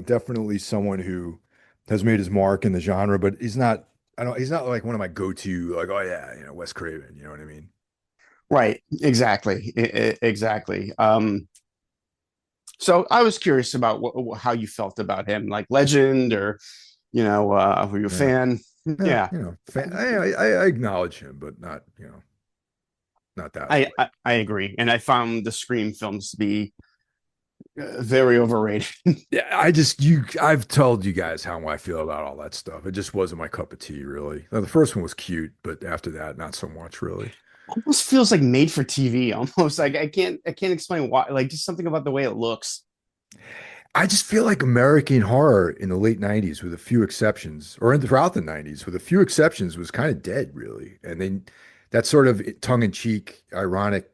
definitely someone who has made his mark in the genre, but he's not like one of my go-to like, oh yeah, Wes Craven, you know what I mean? Right. Exactly. Exactly. So I was curious about how you felt about him, like legend, or were you a Yeah. fan? Yeah, Yeah. I acknowledge him, but not, not that like. I agree, and I found the Scream films to be very overrated. Yeah, I've told you guys how I feel about all that stuff. It just wasn't my cup of tea, really. Now, the first one was cute, but after that, not so much, really. Almost feels like made for TV. Almost like I can't explain why. Like just something about the way it looks. I just feel like American horror in the late 90s, with a few exceptions, or throughout the 90s, with a few exceptions, was kind of dead, really. And then that sort of tongue-in-cheek, ironic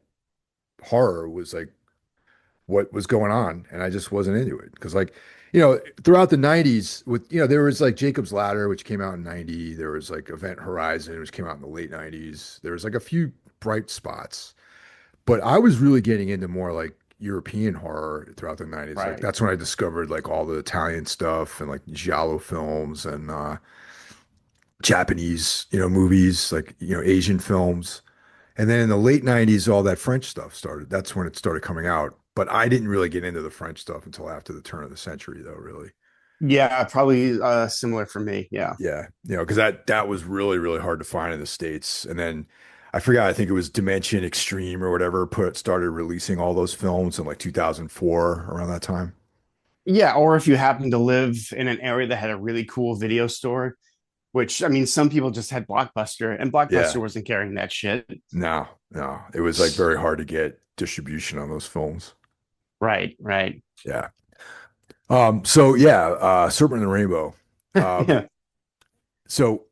horror was like what was going on, and I just wasn't into it. Because throughout the 90s, there was like Jacob's Ladder, which came out in 90. There was like Event Horizon, which came out in the late 90s. There was like a few bright spots. But I was really getting into more like European horror throughout the 90s. Like Right. that's when I discovered like all the Italian stuff and like giallo films and Japanese, movies, like, Asian films. And then in the late 90s, all that French stuff started. That's when it started coming out. But I didn't really get into the French stuff until after the turn of the century, though, really. Yeah, probably similar for me. Yeah. Yeah, because that was really, really hard to find in the States. And then I forgot, I think it was Dimension Extreme or whatever started releasing all those films in like 2004 around that time. Yeah, or if you happen to live in an area that had a really cool video store, which I mean, some people just had Blockbuster, and Blockbuster Yeah. wasn't carrying that shit. No, no. It was like very hard to get distribution on those films. Right, right. Yeah. So yeah, Serpent and the Rainbow. Um, Yeah. so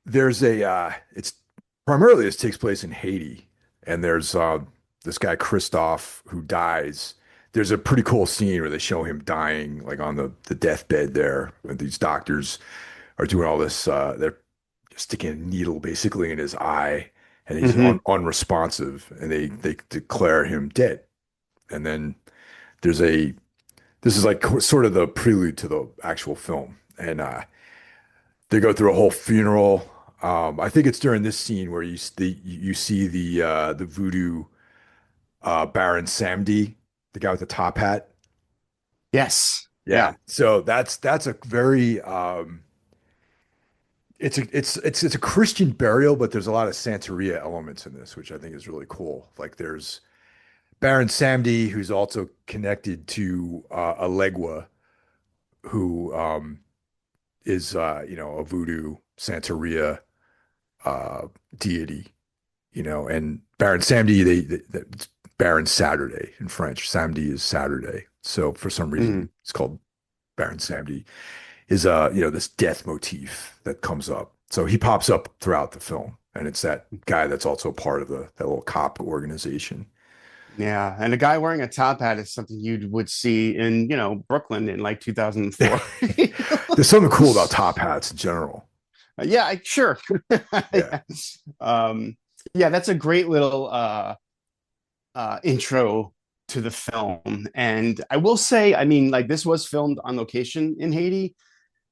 there's it's primarily this takes place in Haiti, and there's this guy Christoph who dies. There's a pretty cool scene where they show him dying, like on the deathbed there. And these doctors are doing all this. They're sticking a needle basically in his eye, and he's Hmm. unresponsive, and they declare him dead. And then there's a this is like sort of the prelude to the actual film, and they go through a whole funeral. I think it's during this scene where you see the voodoo Baron Samdi, the guy with the top hat. Yes. Yeah, Yeah. so that's a very it's a Christian burial, but there's a lot of Santeria elements in this, which I think is really cool. Like there's Baron Samdi, who's also connected to Alegua, who is a voodoo Santeria uh, deity, and Baron Samedi, it's Baron Saturday in French. Samedi is Saturday. So for some reason, Mhm. it's called Baron Samedi. Is this death motif that comes up. So he pops up throughout the film, and it's that guy that's also part of that little cop organization. Yeah. And a guy wearing a top hat is something you would see in, Brooklyn in like 2004. There's something cool about top hats in general. Yeah, sure. Yeah, Yeah. Um, yeah, that's a great little intro to the film. And I will say, I mean, like this was filmed on location in Haiti.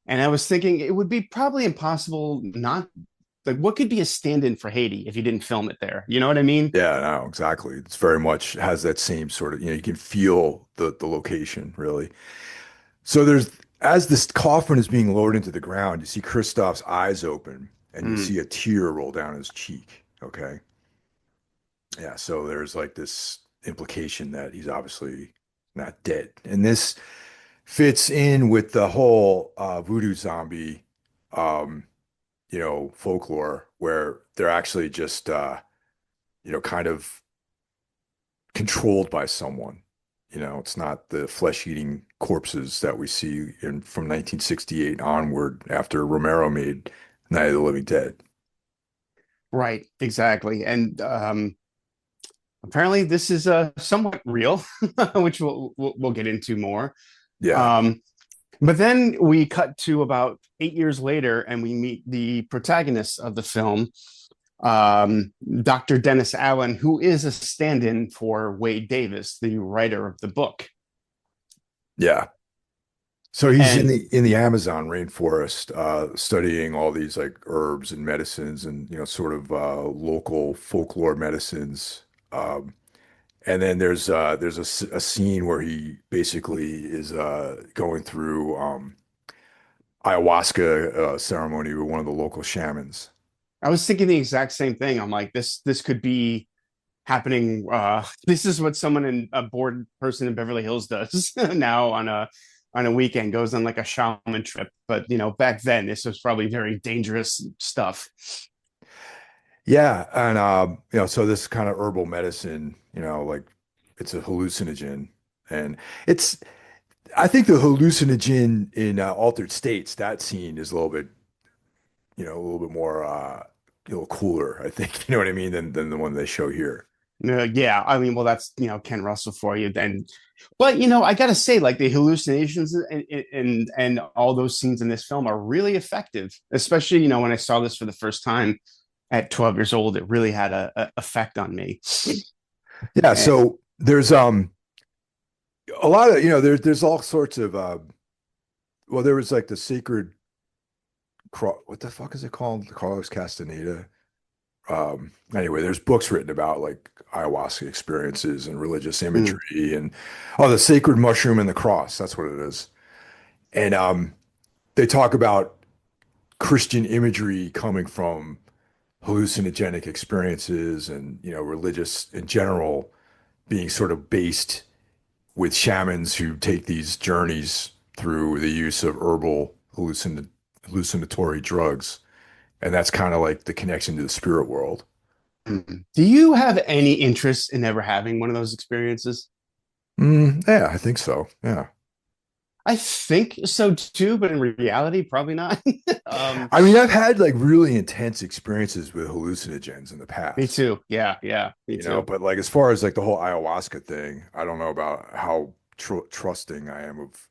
And I was thinking it would be probably impossible not like what could be a stand-in for Haiti if you didn't film it there? You know what I mean? yeah, no, exactly. It's very much has that same sort of, you can feel the location really. So there's as this coffin is being lowered into the ground, you see Christoph's eyes open and you Mm. see a tear roll down his cheek. Okay. Yeah, so there's like this implication that he's obviously not dead. And this fits in with the whole voodoo zombie folklore where they're actually just kind of controlled by someone. It's not the flesh-eating corpses that we see in from 1968 onward after Romero made Night of the Living Dead. Right, exactly. And apparently this is somewhat real, which we'll get into more. Yeah, Um, but then we cut to about 8 years later, and we meet the protagonist of the film, Dr. Dennis Allen, who is a stand-in for Wade Davis, the writer of the book. yeah. So he's in And the Amazon rainforest, studying all these like herbs and medicines and sort of local folklore medicines. And then there's a scene where he basically is going through ayahuasca ceremony with one of the local shamans. I was thinking the exact same thing. I'm like, this could be happening. This is what someone in a bored person in Beverly Hills does now on a weekend, goes on like a shaman trip. But back then this was probably very dangerous stuff. Yeah, and so this kind of herbal medicine, like it's a hallucinogen, and it's I think the hallucinogen in Altered States, that scene is a little bit more a little cooler, I think, you know what I mean, than the one they show here. Yeah, I mean, well, that's Ken Russell for you. Then, but I gotta say, like the hallucinations and all those scenes in this film are really effective. Especially when I saw this for the first time at 12 years old, it really had a effect on me. Yeah, And, so there's a lot of there's all sorts of well, there was like the sacred cross. What the fuck is it called? Carlos Castaneda. Anyway, there's books written about like ayahuasca experiences and religious mm, imagery and the sacred mushroom and the cross. That's what it is. And they talk about Christian imagery coming from hallucinogenic experiences and, religious in general being sort of based with shamans who take these journeys through the use of herbal hallucinatory drugs. And that's kind of like the connection to the spirit world. Do you have any interest in ever having one of those experiences? Yeah, I think so. Yeah. I think so too, but in reality, probably not. um, I mean, I've had like really intense experiences with hallucinogens in the Me past, too. Yeah, yeah, me too. but like as far as like the whole ayahuasca thing, I don't know about how trusting I am of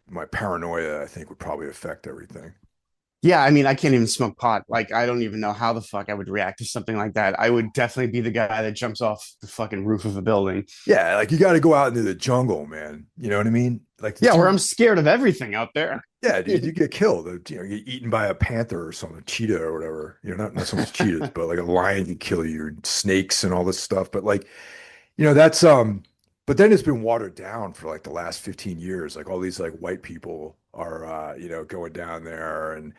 my paranoia, I think would probably affect everything. Yeah, I mean, I can't even smoke pot. Like, I don't even know how the fuck I would react to something like that. I would definitely be the guy that jumps off the fucking roof of a building. Yeah, like you got to go out into the jungle, man. You know what I mean? Like Yeah, where I'm scared of everything out there. yeah, dude, you get killed. You get eaten by a panther or something, cheetah or whatever. Not so much cheetahs, but like a lion can kill you, or snakes and all this stuff. But like, that's but then it's been watered down for like the last 15 years. Like all these like white people are going down there, and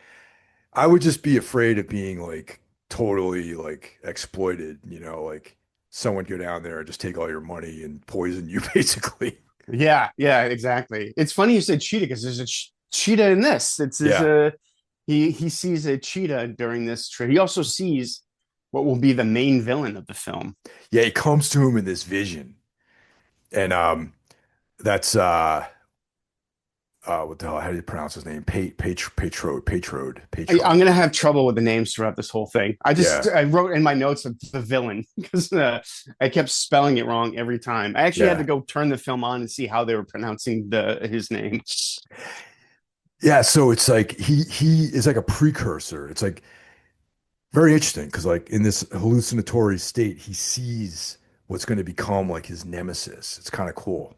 I would just be afraid of being like totally like exploited, like someone go down there and just take all your money and poison you basically. Yeah, yeah, exactly. It's funny you said cheetah because there's a cheetah in this. It's is Yeah. a he sees a cheetah during this trip. He also sees what will be the main villain of the film. Yeah, he comes to him in this vision. And that's what the hell? How do you pronounce his name? I'm Patrode. gonna have trouble with the names throughout this whole thing. Yeah, I wrote in my notes of the villain because I kept spelling it wrong every time. I actually had to yeah, go turn the film on and see how they were pronouncing the his name. yeah. So it's like he is like a precursor. It's like very interesting because like in this hallucinatory state, he sees what's going to become like his nemesis. It's kind of cool.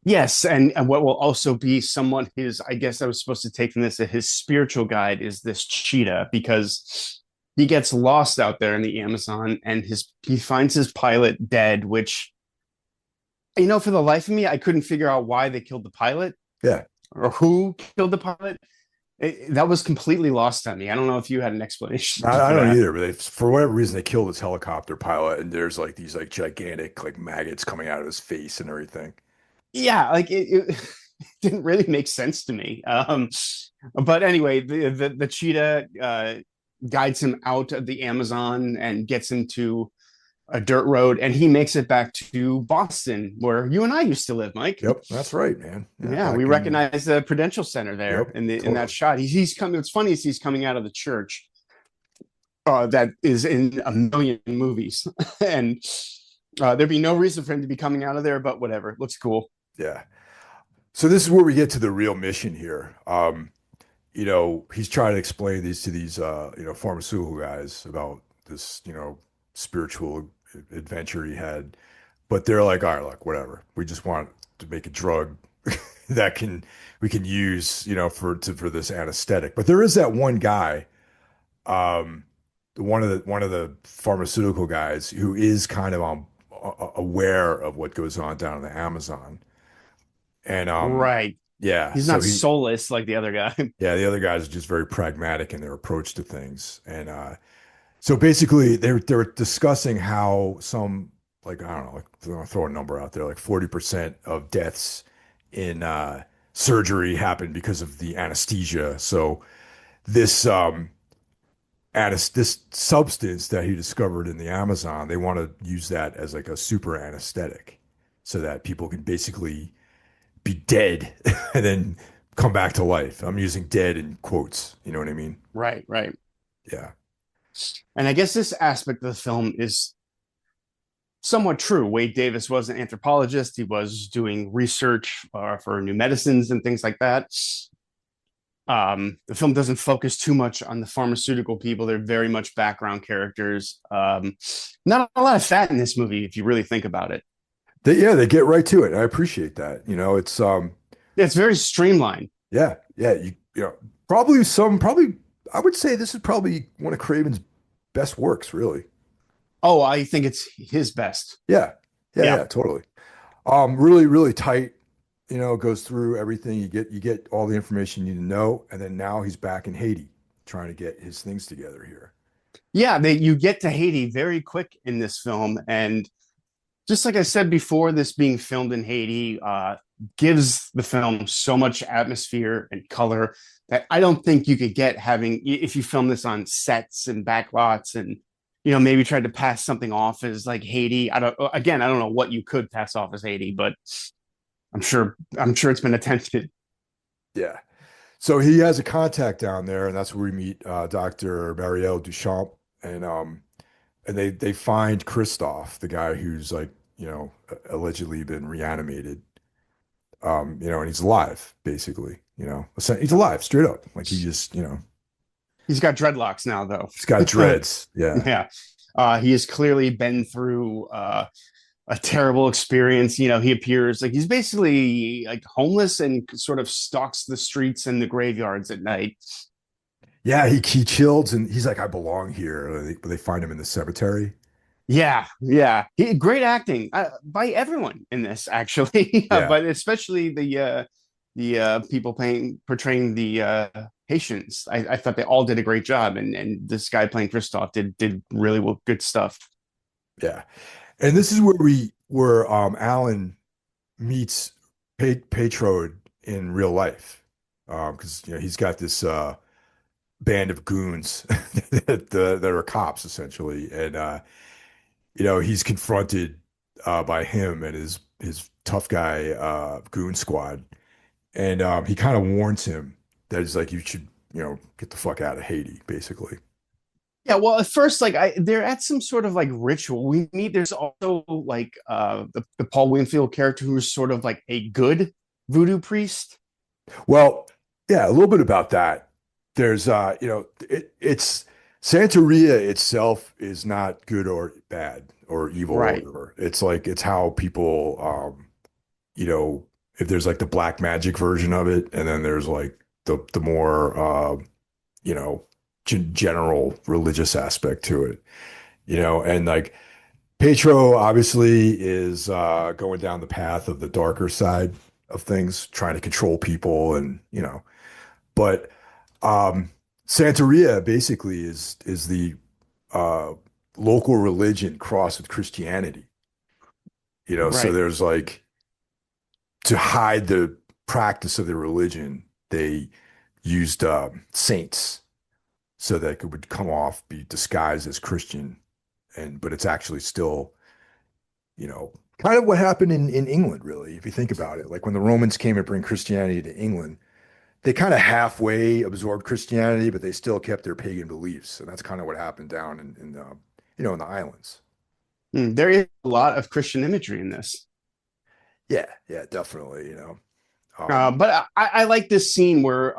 Yes, and what will also be somewhat his, I guess I was supposed to take from this, his spiritual guide is this cheetah because he gets lost out there in the Amazon and he finds his pilot dead, which for the life of me, I couldn't figure out why they killed the pilot Yeah, or who killed the pilot. That was completely lost on me. I don't know if you had an explanation I for don't that. either. But for whatever reason, they killed his helicopter pilot, and there's like these like gigantic like maggots coming out of his face and everything. Yeah, like it didn't really make sense to me. But anyway, the cheetah guides him out of the Amazon and gets him to a dirt road, and he makes it back to Boston, where you and I used to live, Mike. Yep, that's right, man. Yeah, Yeah, we back in recognize the Prudential Center there yep, in that totally. shot. He's coming. What's funny is he's coming out of the church that is in a million movies, and there'd be no reason for him to be coming out of there, but whatever. It looks cool. Yeah. So this is where we get to the real mission here. He's trying to explain these to these pharmaceutical guys about this, spiritual adventure he had. But they're like, all right, look, whatever. We just want to make a drug that we can use, for this anesthetic. But there is that one guy, um, one of the pharmaceutical guys who is kind of aware of what goes on down in the Amazon. And Right. yeah, He's so not he soulless like the other guy. yeah, the other guys are just very pragmatic in their approach to things. And so basically they're discussing how some like I don't know, like I'm gonna throw a number out there, like 40% of deaths in surgery happen because of the anesthesia. So this this substance that he discovered in the Amazon, they want to use that as like a super anesthetic so that people can basically be dead and then come back to life. I'm using dead in quotes. You know what I mean? Right, right. Yeah. And I guess this aspect of the film is somewhat true. Wade Davis was an anthropologist. He was doing research for new medicines and things like that. The film doesn't focus too much on the pharmaceutical people. They're very much background characters. Not a lot of fat in this movie, if you really think about it. They get right to it. I appreciate that. It's It's very streamlined. yeah, probably I would say this is probably one of Craven's best works, really. Oh, I think it's his best. Yeah. Yeah, Yeah. yeah, totally. Really, really tight, goes through everything. You get all the information you need to know, and then now he's back in Haiti trying to get his things together here. Yeah, they you get to Haiti very quick in this film, and just like I said before, this being filmed in Haiti gives the film so much atmosphere and color that I don't think you could get having if you film this on sets and backlots and maybe tried to pass something off as like Haiti. I don't know what you could pass off as Haiti, but I'm sure it's been attempted. Yeah. So he has a contact down there, and that's where we meet Dr. Marielle Duchamp, and they find Christophe, the guy who's like allegedly been reanimated, and he's alive basically, he's alive straight up, like he just He's got dreadlocks now, though. he's got dreads. Yeah. Yeah. He has clearly been through a terrible experience. He appears like he's basically like homeless and sort of stalks the streets and the graveyards at night. Yeah, he chills and he's like, I belong here. But they find him in the cemetery. Yeah, yeah. Great acting by everyone in this, actually, Yeah. but especially the people portraying the Haitians. I thought they all did a great job, and this guy playing Christoph did really well, good stuff. Yeah. And this is where Alan meets Patrode in real life. Because he's got this band of goons that are cops essentially. And he's confronted by him and his tough guy goon squad. And he kind of warns him that he's like, you should, get the fuck out of Haiti, basically. Yeah, well, at first, like they're at some sort of like ritual. We meet. There's also like the Paul Winfield character who's sort of like a good voodoo priest. Well, yeah, a little bit about that. There's it's Santeria itself is not good or bad or evil or Right. whatever. It's like it's how people you know, if there's like the black magic version of it, and then there's like the more you know, general religious aspect to it, and like Petro obviously is going down the path of the darker side of things, trying to control people and but um Santeria basically is the uh local religion crossed with Christianity. So Right. there's like to hide the practice of the religion, they used saints so that it would come off, be disguised as Christian, but it's actually still, kind of what happened in England, really, if you think about it. Like when the Romans came and bring Christianity to England, they kind of halfway absorbed Christianity, but they still kept their pagan beliefs, and that's kind of what happened down in the islands. There is a lot of Christian imagery in this. Yeah, yeah, definitely. Um, But I like this scene where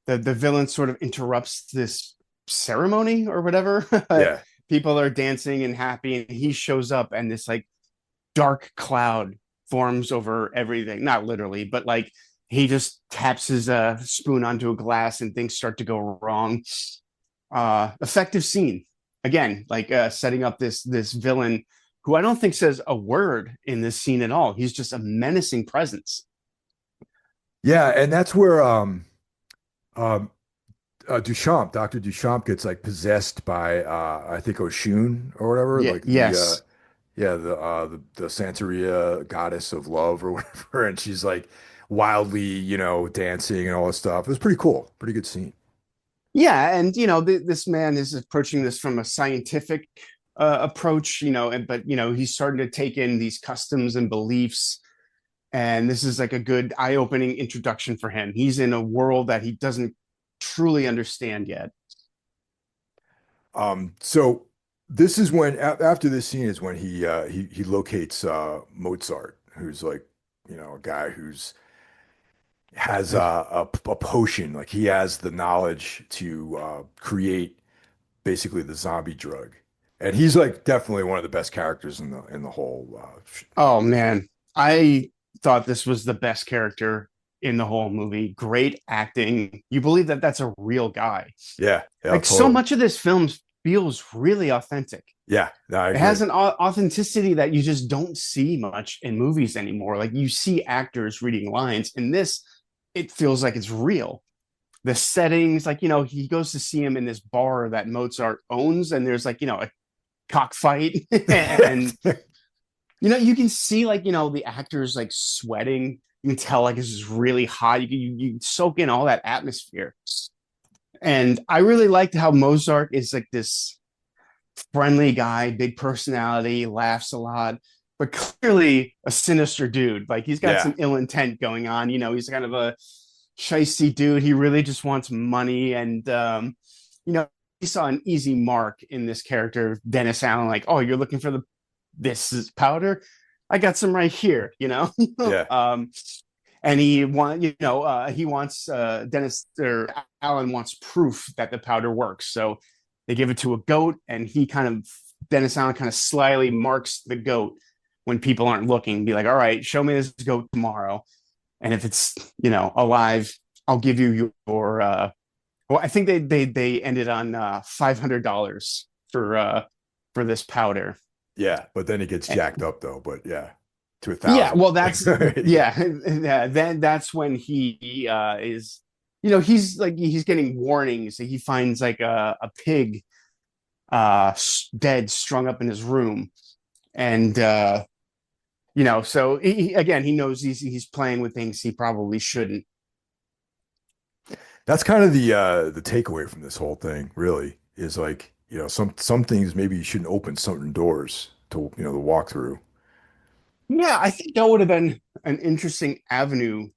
the villain sort of interrupts this ceremony or whatever. yeah, People are dancing and happy, and he shows up, and this like dark cloud forms over everything. Not literally, but like he just taps his spoon onto a glass, and things start to go wrong. Effective scene again, like setting up this villain who I don't think says a word in this scene at all. He's just a menacing presence. yeah, and that's where um, Duchamp, Dr. Duchamp gets like possessed by I think Oshun or whatever, Yeah. like Yes. the Santeria goddess of love or whatever, and she's like wildly, dancing and all this stuff. It was pretty cool, pretty good scene. Yeah, and this man is approaching this from a scientific approach, but he's starting to take in these customs and beliefs, and this is like a good eye-opening introduction for him. He's in a world that he doesn't truly understand yet. So this is when after this scene is when he locates Mozart, who's like, a guy who's has a potion, like he has the knowledge to create basically the zombie drug. And he's like definitely one of the best characters in the whole Oh man, I thought this was the best character in the whole movie. Great acting. You believe that that's a real guy. yeah, yeah, Like so totally. much of this film feels really authentic. Yeah, no, I It agree. has an authenticity that you just don't see much in movies anymore. Like you see actors reading lines. In this, it feels like it's real. the settings, like, he goes to see him in this bar that Mozart owns, and there's like, a cockfight. And you can see like, the actors like sweating. You can tell like this is really hot. You soak in all that atmosphere. And I really liked how Mozart is like this friendly guy, big personality, laughs a lot, but clearly a sinister dude. Like he's got Yeah. some ill intent going on. He's kind of a shisty dude. He really just wants money. And you know, he saw an easy mark in this character, Dennis Allen, like, oh, you're looking for this is powder. I got some right here, Yeah. and he wants Dennis or Allen wants proof that the powder works. So they give it to a goat, and Dennis Allen kind of slyly marks the goat when people aren't looking. Be like, all right, show me this goat tomorrow, and if it's alive, I'll give you your. Well, I think they ended on $500 for this powder. Yeah. But then it gets jacked up though. But yeah, to a Yeah, thousand. well, yeah. Then that's when he is, he's getting warnings. He finds like a pig dead, strung up in his room, and so again, he knows he's playing with things he probably shouldn't. That's kind of the takeaway from this whole thing, really, is like, some things maybe you shouldn't open certain doors to walk through. Yeah, I think that would have been an interesting avenue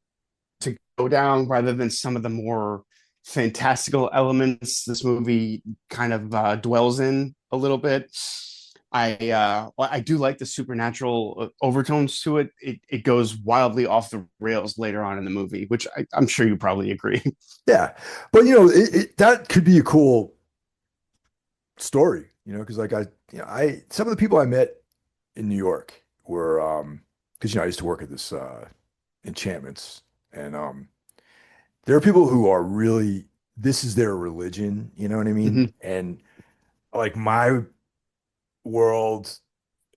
to go down rather than some of the more fantastical elements this movie kind of dwells in a little bit. I do like the supernatural overtones to it. It goes wildly off the rails later on in the movie, which I'm sure you probably agree. Yeah. But that could be a cool story, because like I some of the people I met in New York were because I used to work at this enchantments, and there are people who are really, this is their religion, you know what I mean? Hmm. And like my world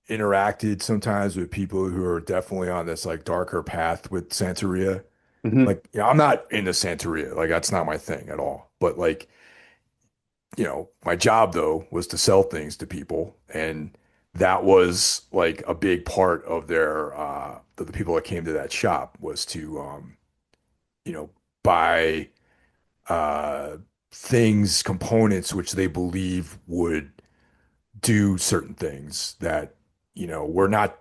interacted sometimes with people who are definitely on this like darker path with Santeria. Hmm. Like, I'm not into Santeria. Like that's not my thing at all. But like, my job though was to sell things to people, and that was like a big part of the people that came to that shop was to buy uh things, components which they believe would do certain things that, were not,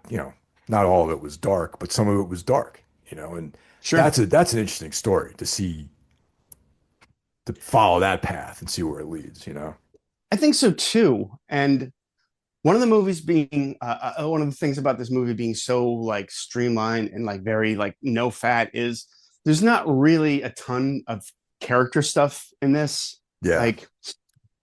not all of it was dark, but some of it was dark, and Sure. that's an interesting story to see, to follow that path and see where it leads. I think so too. And one of the things about this movie being so like streamlined and like very like no fat is there's not really a ton of character stuff in this. Yeah. Like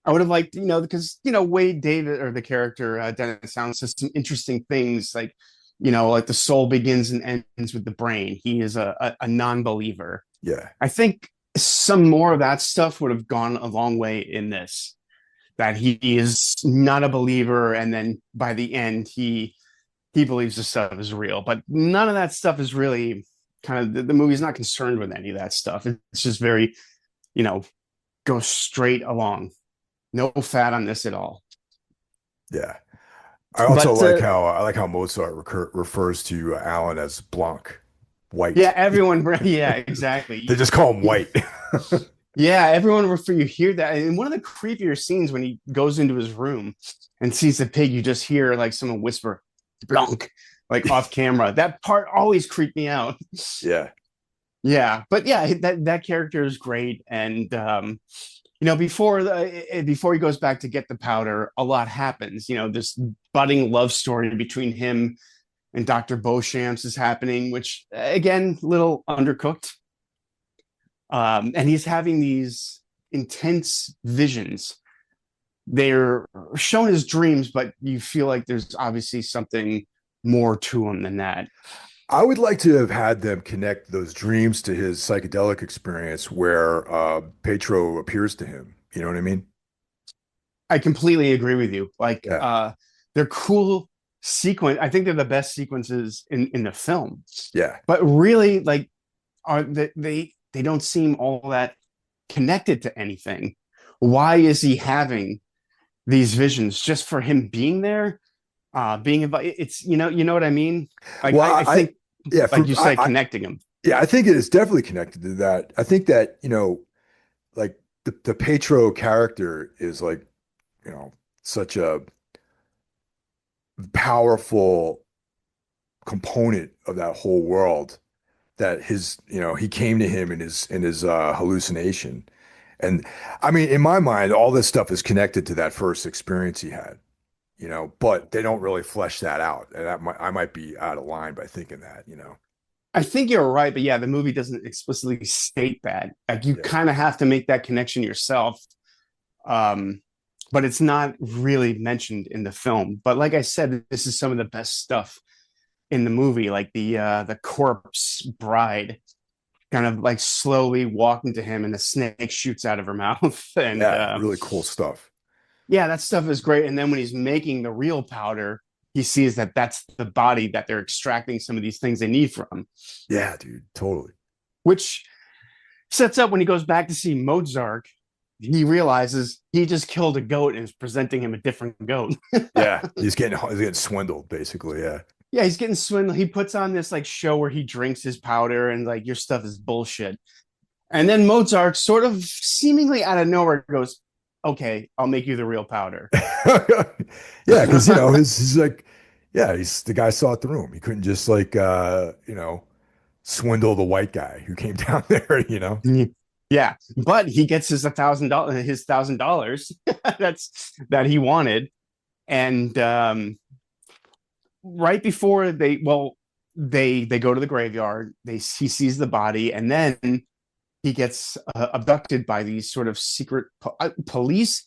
I would have liked, because Wade David or the character Dennis Allen says some interesting things like, like the soul begins and ends with the brain. He is a non-believer. Yeah. I think some more of that stuff would have gone a long way in this. That he is not a believer, and then by the end he believes the stuff is real. But none of that stuff is really kind of the movie's not concerned with any of that stuff. It's just very, you know, go straight along. No fat on this at all. Yeah. I also But like how Mozart refers to Alan as Blanc, white. yeah, everyone, yeah, exactly. They just call him white. Yeah, everyone refer you hear that. And one of the creepier scenes when he goes into his room and sees the pig, you just hear like someone whisper, Blanc, like off camera. That part always creeped me out. Yeah. Yeah, but yeah, that character is great. And before he goes back to get the powder, a lot happens. This budding love story between him and Dr. Beauchamp is happening, which again, little undercooked. And he's having these intense visions. They're shown as dreams, but you feel like there's obviously something more to him than that. I would like to have had them connect those dreams to his psychedelic experience where Petro appears to him. You know what I mean? I completely agree with you. Like, Yeah. they're cool sequence. I think they're the best sequences in the film. Yeah. But really, like, are they don't seem all that connected to anything. Why is he having these visions just for him being there? Being invited. It's you know what I mean? Like Well, I think yeah, like you said, connecting him. yeah, I think it is definitely connected to that. I think that, like the Petro character is like, you know, such a powerful component of that whole world that he came to him in his hallucination. And I mean, in my mind, all this stuff is connected to that first experience he had, but they don't really flesh that out. And I might be out of line by thinking that. I think you're right, but yeah, the movie doesn't explicitly state that. Like you Yeah. kind of have to make that connection yourself. Um, but it's not really mentioned in the film. But like I said, this is some of the best stuff in the movie, like the corpse bride kind of like slowly walking to him and the snake shoots out of her mouth. And Yeah, really cool stuff. yeah, that stuff is great. And then when he's making the real powder, he sees that that's the body that they're extracting some of these things they need from, Yeah, dude, totally. which sets up when he goes back to see Mozart. He realizes he just killed a goat and is presenting him a different goat. Yeah, he's getting swindled, basically. Yeah. Yeah, he's getting swindled. He puts on this like show where he drinks his powder and like your stuff is bullshit. And then Mozart sort of seemingly out of nowhere goes, okay, I'll make you the real powder. Yeah, because he's like, yeah, he's the guy saw through him. He couldn't just like swindle the white guy who came down there. Yeah, but he gets his $1,000 that he wanted. And right before they go to the graveyard, he sees the body, and then he gets abducted by these sort of secret police.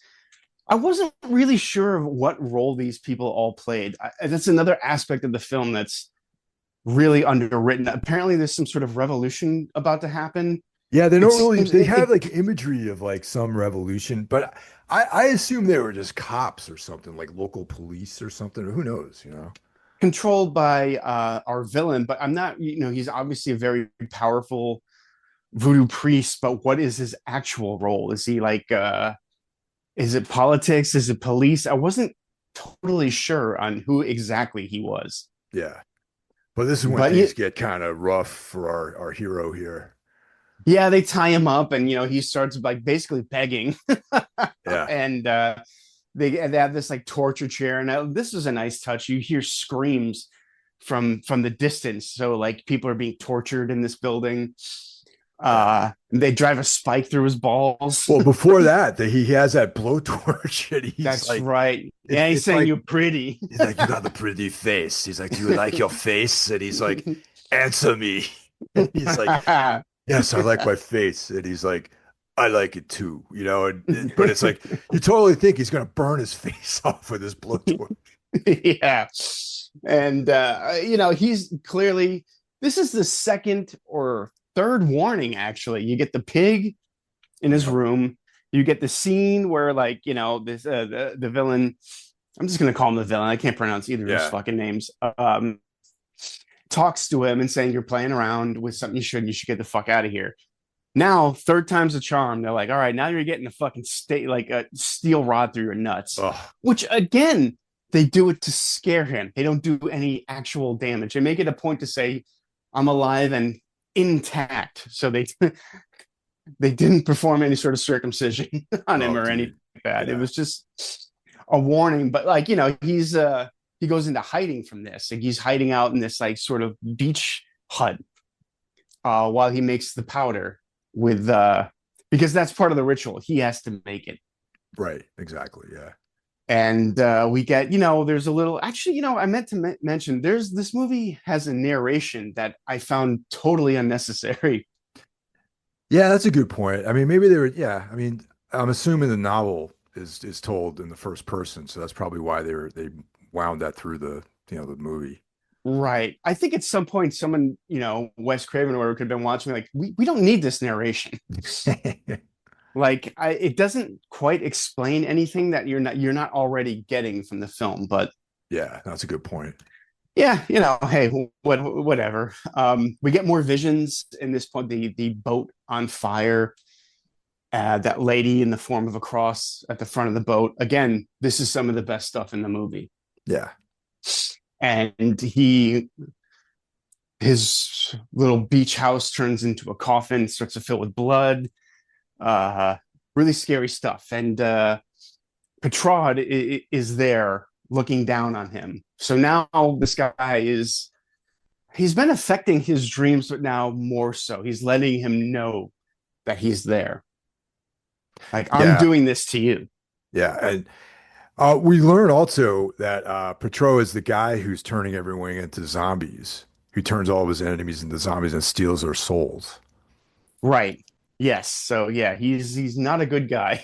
I wasn't really sure of what role these people all played. That's another aspect of the film that's really underwritten. Apparently there's some sort of revolution about to happen. Yeah, they don't really. They have like imagery of like some revolution, but I assume they were just cops or something, like local police or something. Or who knows? Controlled by our villain, but I'm not. He's obviously a very powerful voodoo priest. But what is his actual role? Is he like? Is it politics? Is it police? I wasn't totally sure on who exactly he was. Yeah, but this is when things get kind of rough for our hero here. Yeah, they tie him up, and he starts like basically begging. Yeah, and they have this like torture chair, and this is a nice touch. You hear screams from the distance, so like people are being tortured in this building. They drive a spike through his balls. Well, before that, he has that blowtorch, and That's like, right. Yeah, he's saying, like, you're pretty. He's like, you got the pretty face. He's like, do you like your face? And he's like, answer me. And he's like, yes, I like my face. And he's like, I like it too, but it's like, you totally think he's going to burn his face off with this blowtorch. Yeah. And, he's clearly, this is the second or third warning, actually. You get the pig in his room. You get the scene where, like, this the villain, I'm just going to call him the villain. I can't pronounce either of his fucking names. Talks to him and saying, you're playing around with something you shouldn't. You should get the fuck out of here. Now, third time's a charm. They're like, all right, now you're getting a fucking steel rod through your nuts. Ugh. Which, again, they do it to scare him. They don't do any actual damage. They make it a point to say, I'm alive and intact. So they didn't perform any sort of circumcision on him or anything like that. Yeah. It was just a warning. But like, he goes into hiding from this. Like, he's hiding out in this like sort of beach hut while he makes the powder with because that's part of the ritual. He has to make it. Right. Exactly. Yeah. And we get, there's a little, actually, I meant to mention, this movie has a narration that I found totally unnecessary. Yeah, that's a good point. I mean, maybe I mean, I'm assuming the novel is told in the first person, so that's probably why they wound that through the movie. Right. I think at some point someone, Wes Craven or whoever could have been watching, like, we don't need this narration. Like, it doesn't quite explain anything that you're not already getting from the film. But yeah, that's a good point. Yeah, hey, whatever. We get more visions in this point. The boat on fire, That lady in the form of a cross at the front of the boat. Again, this is some of the best stuff in the movie. Yeah. And his little beach house turns into a coffin, starts to fill with blood. Uh, really scary stuff. And Petrod is there looking down on him. So now this guy he's been affecting his dreams, but now more so. He's letting him know that he's there. Like, I'm Yeah. doing this to you. Yeah. And we learn also that Petro is the guy who's turning everyone into zombies, who turns all of his enemies into zombies and steals their souls. Right. Yes. So yeah, he's not a good guy.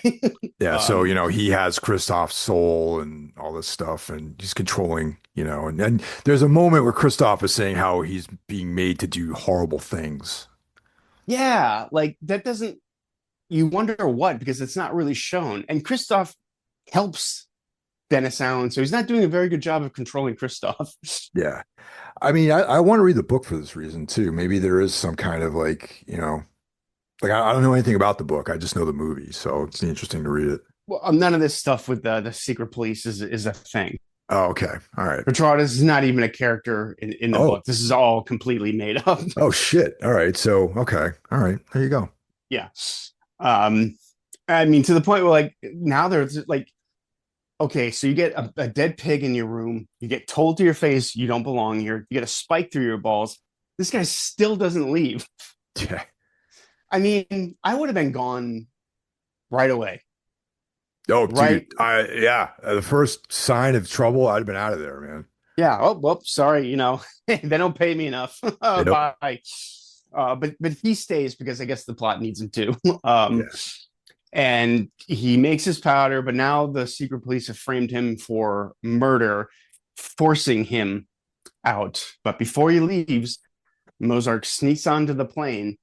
Yeah, so um, he has Kristoff's soul and all this stuff, and he's controlling, and there's a moment where Kristoff is saying how he's being made to do horrible things. yeah, like that doesn't you wonder what because it's not really shown. And Kristoff helps Dennis Allen, so he's not doing a very good job of controlling Kristoff. Yeah, I mean, I want to read the book for this reason too. Maybe there is some kind of like, like I don't know anything about the book. I just know the movie, so it's interesting to read it. Well, none of this stuff with the secret police is a thing. Oh, okay, all right. Petrarch is not even a character in the Oh, book. This is all completely made up. oh shit. All right, so okay, all right, there you go. Yeah. Um, I mean, to the point where like now there's like, okay, so you get a dead pig in your room, you get told to your face you don't belong here, you get a spike through your balls. This guy still doesn't leave. Yeah. I mean, I would have been gone right away. Oh, dude, Right. yeah, the first sign of trouble, I'd have been out of there, man. Yeah. Oh, well, sorry. They don't pay me enough. They don't. Bye. But he stays because I guess the plot needs him to. Yeah. And he makes his powder, but now the secret police have framed him for murder, forcing him out. But before he leaves, Mozart sneaks onto the plane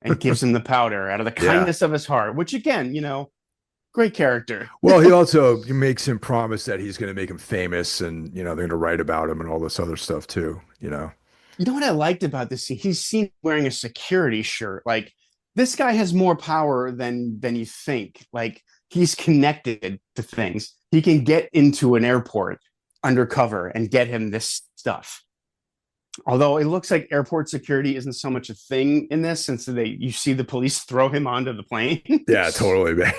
and gives him the powder out of the Yeah. kindness of his heart, which again, great character. Well, he makes him promise that he's going to make him famous and, they're going to write about him and all this other stuff too. You know what I liked about this scene? He's seen wearing a security shirt. Like this guy has more power than you think. Like he's connected to things. He can get into an airport undercover and get him this stuff. Although it looks like airport security isn't so much a thing in this, since you see the police throw him onto the plane. Yeah, totally, man.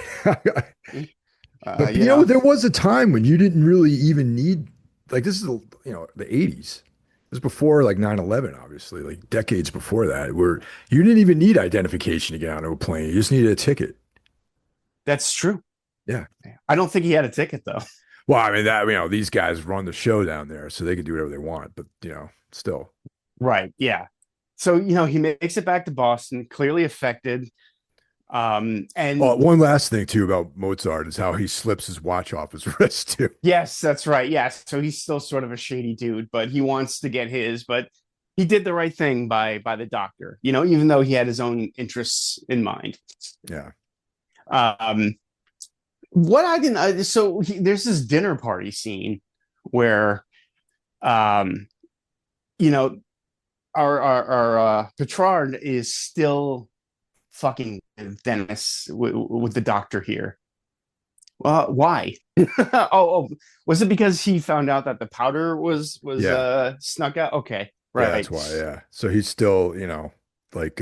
But Yeah, there was a time when you didn't really even need like this is the 80s. This is before like 9/11, obviously, like decades before that, where you didn't even need identification to get onto a plane. You just needed a ticket. that's true. Yeah. I don't think he had a ticket though. Well, I mean that these guys run the show down there, so they can do whatever they want, but still. Right. Yeah. So, he makes it back to Boston, clearly affected. And Well, one last thing too about Mozart is how he slips his watch off his wrist too. yes, that's right. Yes. So he's still sort of a shady dude, but he wants to get his, but he did the right thing by the doctor, even though he had his own interests in mind. Yeah. Um, what I can, there's this dinner party scene where, um, you know, our Petrard is still fucking Dennis with the doctor here. Why? Was it because he found out that the powder was Yeah. snuck out? Okay, Yeah, right. that's why. Yeah. So he's still, like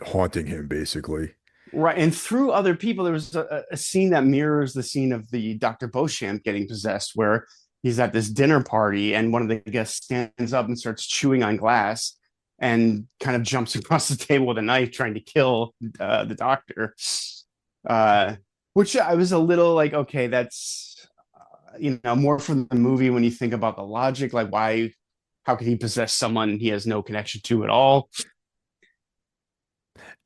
haunting him basically. Right. And through other people, there was a scene that mirrors the scene of the Dr. Beauchamp getting possessed, where he's at this dinner party and one of the guests stands up and starts chewing on glass and kind of jumps across the table with a knife trying to kill the doctor. Which I was a little like, okay, that's, more from the movie when you think about the logic, like how could he possess someone he has no connection to at all?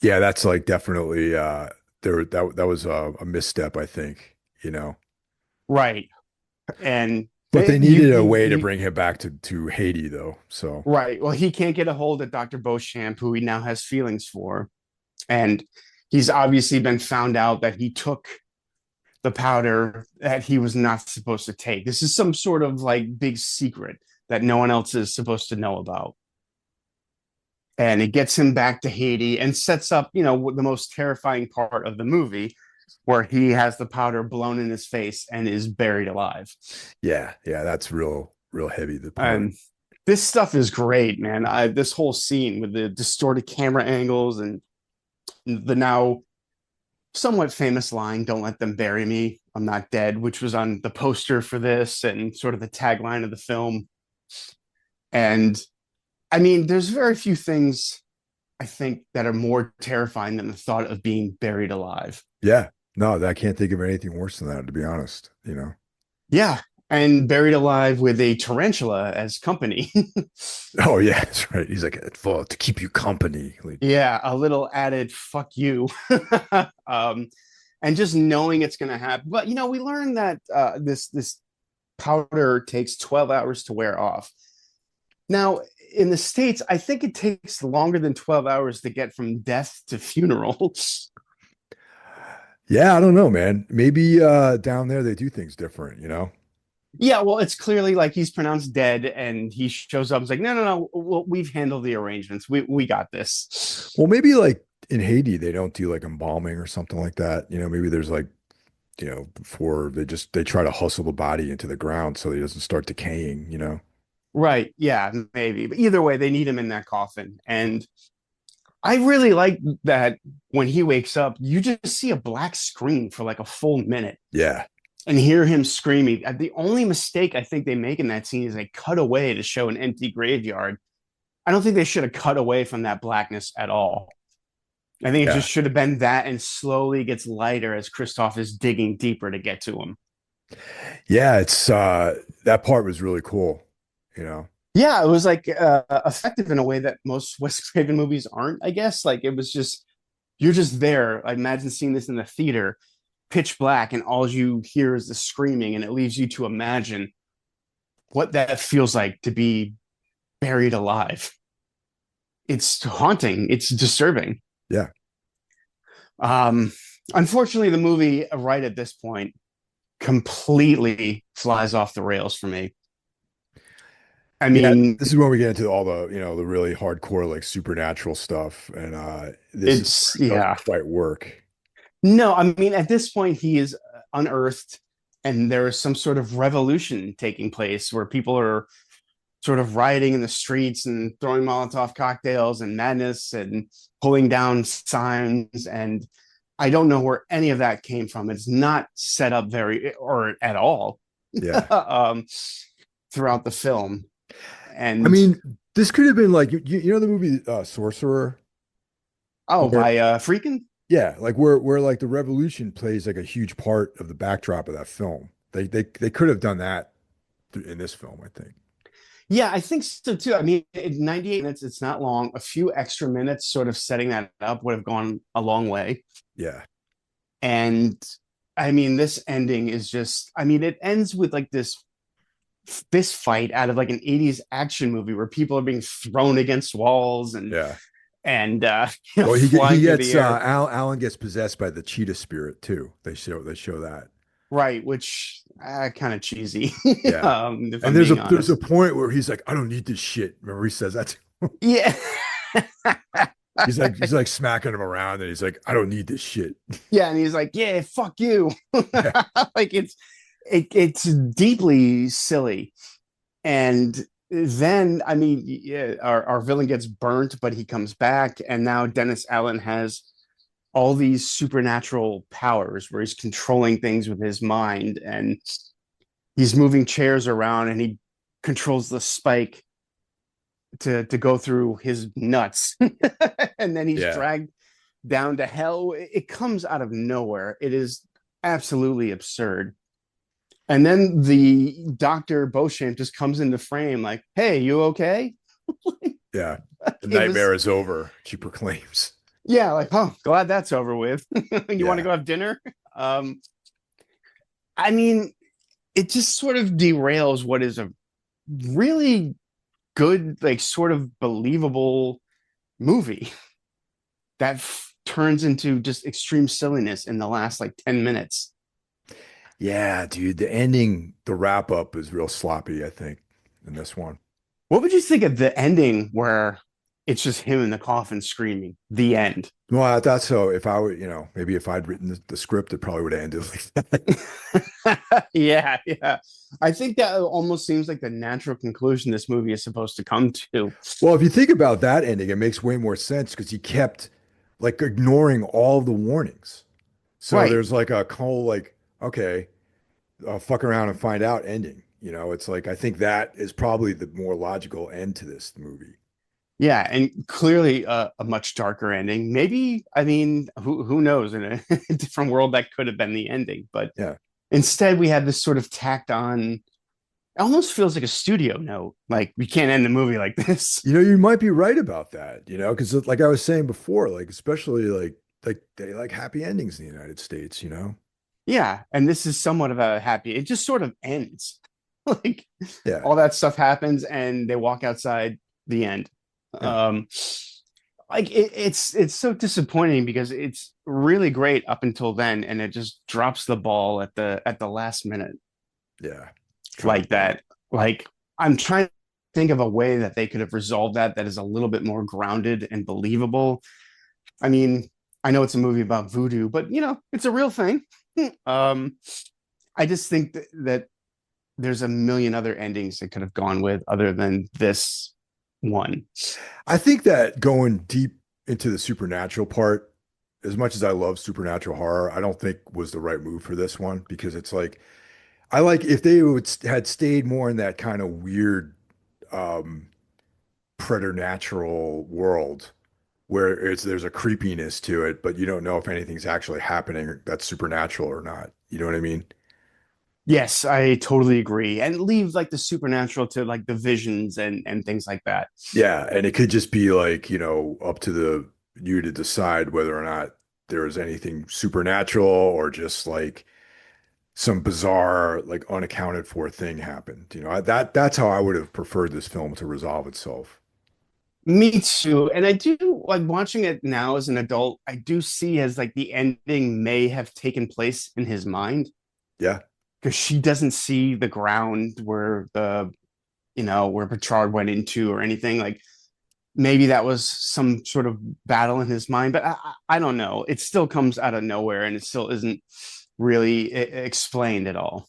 Yeah, that's like definitely that was a misstep, I think. Right. And But they you, needed a you, way to you, bring him back to Haiti though. So right. Well, he can't get a hold of Dr. Beauchamp, who he now has feelings for. And he's obviously been found out that he took the powder that he was not supposed to take. This is some sort of like big secret that no one else is supposed to know about. and it gets him back to Haiti and sets up, the most terrifying part of the movie, where he has the powder blown in his face and is buried alive. Yeah, yeah, that's real heavy, the part. And this stuff is great, man. This whole scene with the distorted camera angles and the now somewhat famous line, "Don't let them bury me. I'm not dead," which was on the poster for this and sort of the tagline of the film. And I mean, there's very few things I think that are more terrifying than the thought of being buried alive. Yeah. No, I can't think of anything worse than that, to be honest, Yeah. And buried alive with a tarantula as company. Oh yeah, that's right. He's like, "For to keep you company." Like, Yeah, a little added fuck you. um, and just knowing it's going to happen. But we learned that this powder takes 12 hours to wear off. Now, in the States, I think it takes longer than 12 hours to get from death to funeral. yeah, I don't know, man. Maybe down there they do things different. Yeah, well, it's clearly like he's pronounced dead, and he shows up. It's like, no, no, no. Well, we've handled the arrangements. We got this. Well, maybe like in Haiti they don't do like embalming or something like that. Maybe there's like, before they try to hustle the body into the ground so he doesn't start decaying. Right? Yeah, maybe. But either way, they need him in that coffin, and I really like that when he wakes up, you just see a black screen for like a full minute Yeah. and hear him screaming. The only mistake I think they make in that scene is they cut away to show an empty graveyard. I don't think they should have cut away from that blackness at all. I think it Yeah. just should have been that and slowly gets lighter as Christoph is digging deeper to get to him. Yeah, it's that part was really cool. Yeah, it was like effective in a way that most Wes Craven movies aren't, I guess. Like it was just, you're just there. I imagine seeing this in the theater, pitch black, and all you hear is the screaming, and it leaves you to imagine what that feels like to be buried alive. It's haunting, it's disturbing. Yeah. Um, Unfortunately, the movie right at this point completely flies off the rails for me. I Yeah, mean, this is when we get into all the really hardcore like supernatural stuff, and this is it's where it yeah. doesn't quite work. No, I mean, at this point, he is unearthed, and there is some sort of revolution taking place where people are sort of rioting in the streets and throwing Molotov cocktails and madness and pulling down signs. And I don't know where any of that came from. It's not set up very or at all Yeah. um, throughout the film. I And mean, this could have been like the movie Sorcerer, oh, where by Freakin'? yeah, like where like the revolution plays like a huge part of the backdrop of that film. They could have done that in this film, I think. Yeah, I think so too. I mean, 98 minutes, it's not long. A few extra minutes sort of setting that up would have gone a long way. Yeah. And I mean, this ending is just, I mean, it ends with like this fist fight out of like an 80s action movie where people are being thrown against walls and Yeah. and Well, he flying through the gets air. Alan gets possessed by the cheetah spirit too. They show that. Right, which kind of cheesy, Yeah. if And I'm there's a being there's a honest. point where he's like, "I don't need this shit." Remember he says that Yeah. he's like smacking him around and he's like, "I don't need this shit." Yeah, and he's like, "Yeah, fuck you." Yeah. Like it's deeply silly. And then I mean, yeah, our villain gets burnt, but he comes back, and now Dennis Allen has all these supernatural powers where he's controlling things with his mind, and he's moving chairs around, and he controls the spike to go through his nuts, and then he's Yeah. dragged down to hell. It comes out of nowhere. It is absolutely absurd. And then the Dr. Beauchamp just comes into frame like, "Hey, you okay?" Yeah. The It was, nightmare is over, she proclaims. yeah, like, oh, glad that's over with. You want to Yeah. go have dinner? Um, I mean, it just sort of derails what is a really good, like, sort of believable movie that turns into just extreme silliness in the last like 10 minutes. Yeah, dude, the ending, the wrap up is real sloppy, I think, in this one. What would you think of the ending where it's just him in the coffin screaming. The end. Well, I thought so. If I were, maybe if I'd written the script, it probably would have ended like that. Yeah, yeah. I think that almost seems like the natural conclusion this movie is supposed to come to. Well, if you think about that ending, it makes way more sense because he kept like ignoring all the warnings. So Right. there's like a whole like, okay, fuck around and find out ending. It's like I think that is probably the more logical end to this movie. Yeah, and clearly a much darker ending. Maybe, I mean, who knows? In a different world, that could have been the ending. But Yeah. instead, we have this sort of tacked on. It almost feels like a studio note. Like we can't end the movie like this. You might be right about that, because like I was saying before, like especially like they like happy endings in the United States. Yeah, and this is somewhat of a happy. It just sort of ends. Like Yeah. all that stuff happens, and they walk outside. The end. Yeah. Um, like it's so disappointing because it's really great up until then, and it just drops the ball at the last minute Yeah. Kind of like bummer. that. Like I'm trying to think of a way that they could have resolved that is a little bit more grounded and believable. I mean, I know it's a movie about voodoo, but it's a real thing. um, I just think that there's a million other endings they could have gone with other than this one. I think that going deep into the supernatural part, as much as I love supernatural horror, I don't think was the right move for this one because it's like I like if they would had stayed more in that kind of weird um preternatural world where there's a creepiness to it, but you don't know if anything's actually happening that's supernatural or not. You know what I mean? Yes, I totally agree. And leave like the supernatural to like the visions and things like that. Yeah, and it could just be like, up to the you to decide whether or not there is anything supernatural or just like some bizarre, like unaccounted for thing happened. That's how I would have preferred this film to resolve itself. Me too. And I do like watching it now as an adult, I do see as like the ending may have taken place in his mind Yeah, because she doesn't see the ground where where Petrard went into or anything. Like maybe that was some sort of battle in his mind, but I don't know. It still comes out of nowhere and it still isn't really explained at all.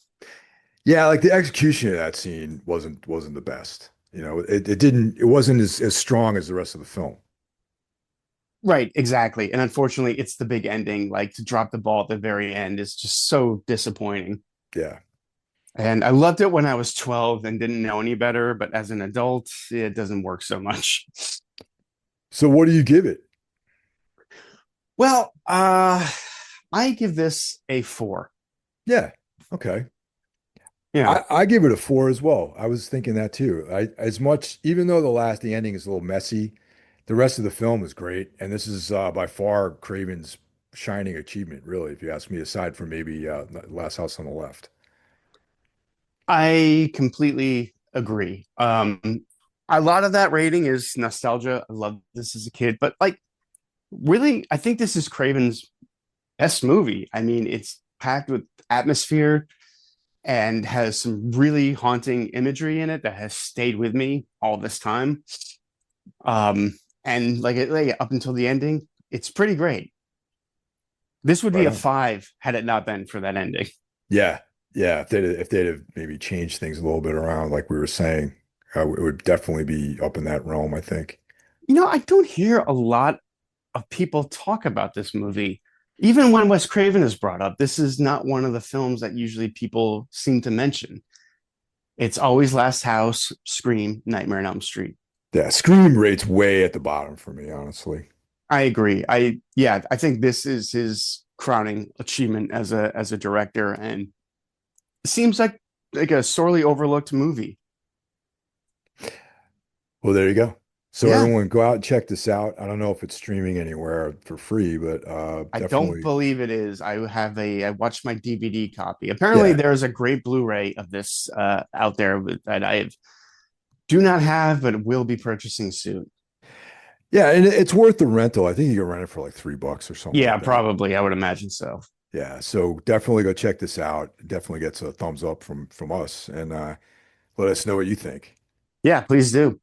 yeah, like the execution of that scene wasn't the best. It wasn't as strong as the rest of the film. Right, exactly. And unfortunately, it's the big ending. Like to drop the ball at the very end is just so disappointing. Yeah. And I loved it when I was 12 and didn't know any better, but as an adult, it doesn't work so much. So what do you give it? Well, I give this a 4. Yeah. Okay. Yeah. I give it a 4 as well. I was thinking that too. As much, even though the ending is a little messy, the rest of the film is great, and this is by far Craven's shining achievement, really, if you ask me, aside from maybe Last House on the Left. I completely agree. A lot of that rating is nostalgia. I loved this as a kid, but like really, I think this is Craven's best movie. I mean, it's packed with atmosphere and has some really haunting imagery in it that has stayed with me all this time. And like up until the ending, it's pretty great. This would be Right a on. 5 had it not been for that ending. Yeah, yeah. If they'd have maybe changed things a little bit around, like we were saying, it would definitely be up in that realm, I think. I don't hear a lot of people talk about this movie. Even when Wes Craven is brought up, this is not one of the films that usually people seem to mention. It's always Last House, Scream, Nightmare on Elm Street. Yeah, Scream rates way at the bottom for me, honestly. I agree. I think this is his crowning achievement as a director, and it seems like a sorely overlooked movie. Well, there you go. So Yeah, everyone go out and check this out. I don't know if it's streaming anywhere for free, but I don't definitely, believe it is. I watched my DVD copy. Apparently, yeah. there's a great Blu-ray of this out there that I do not have, but will be purchasing soon. Yeah, and it's worth the rental. I think you can rent it for like $3 or something Yeah, like that. probably. I would imagine so. Yeah, so definitely go check this out. It definitely gets a thumbs up from us and let us know what you think. Yeah, please do.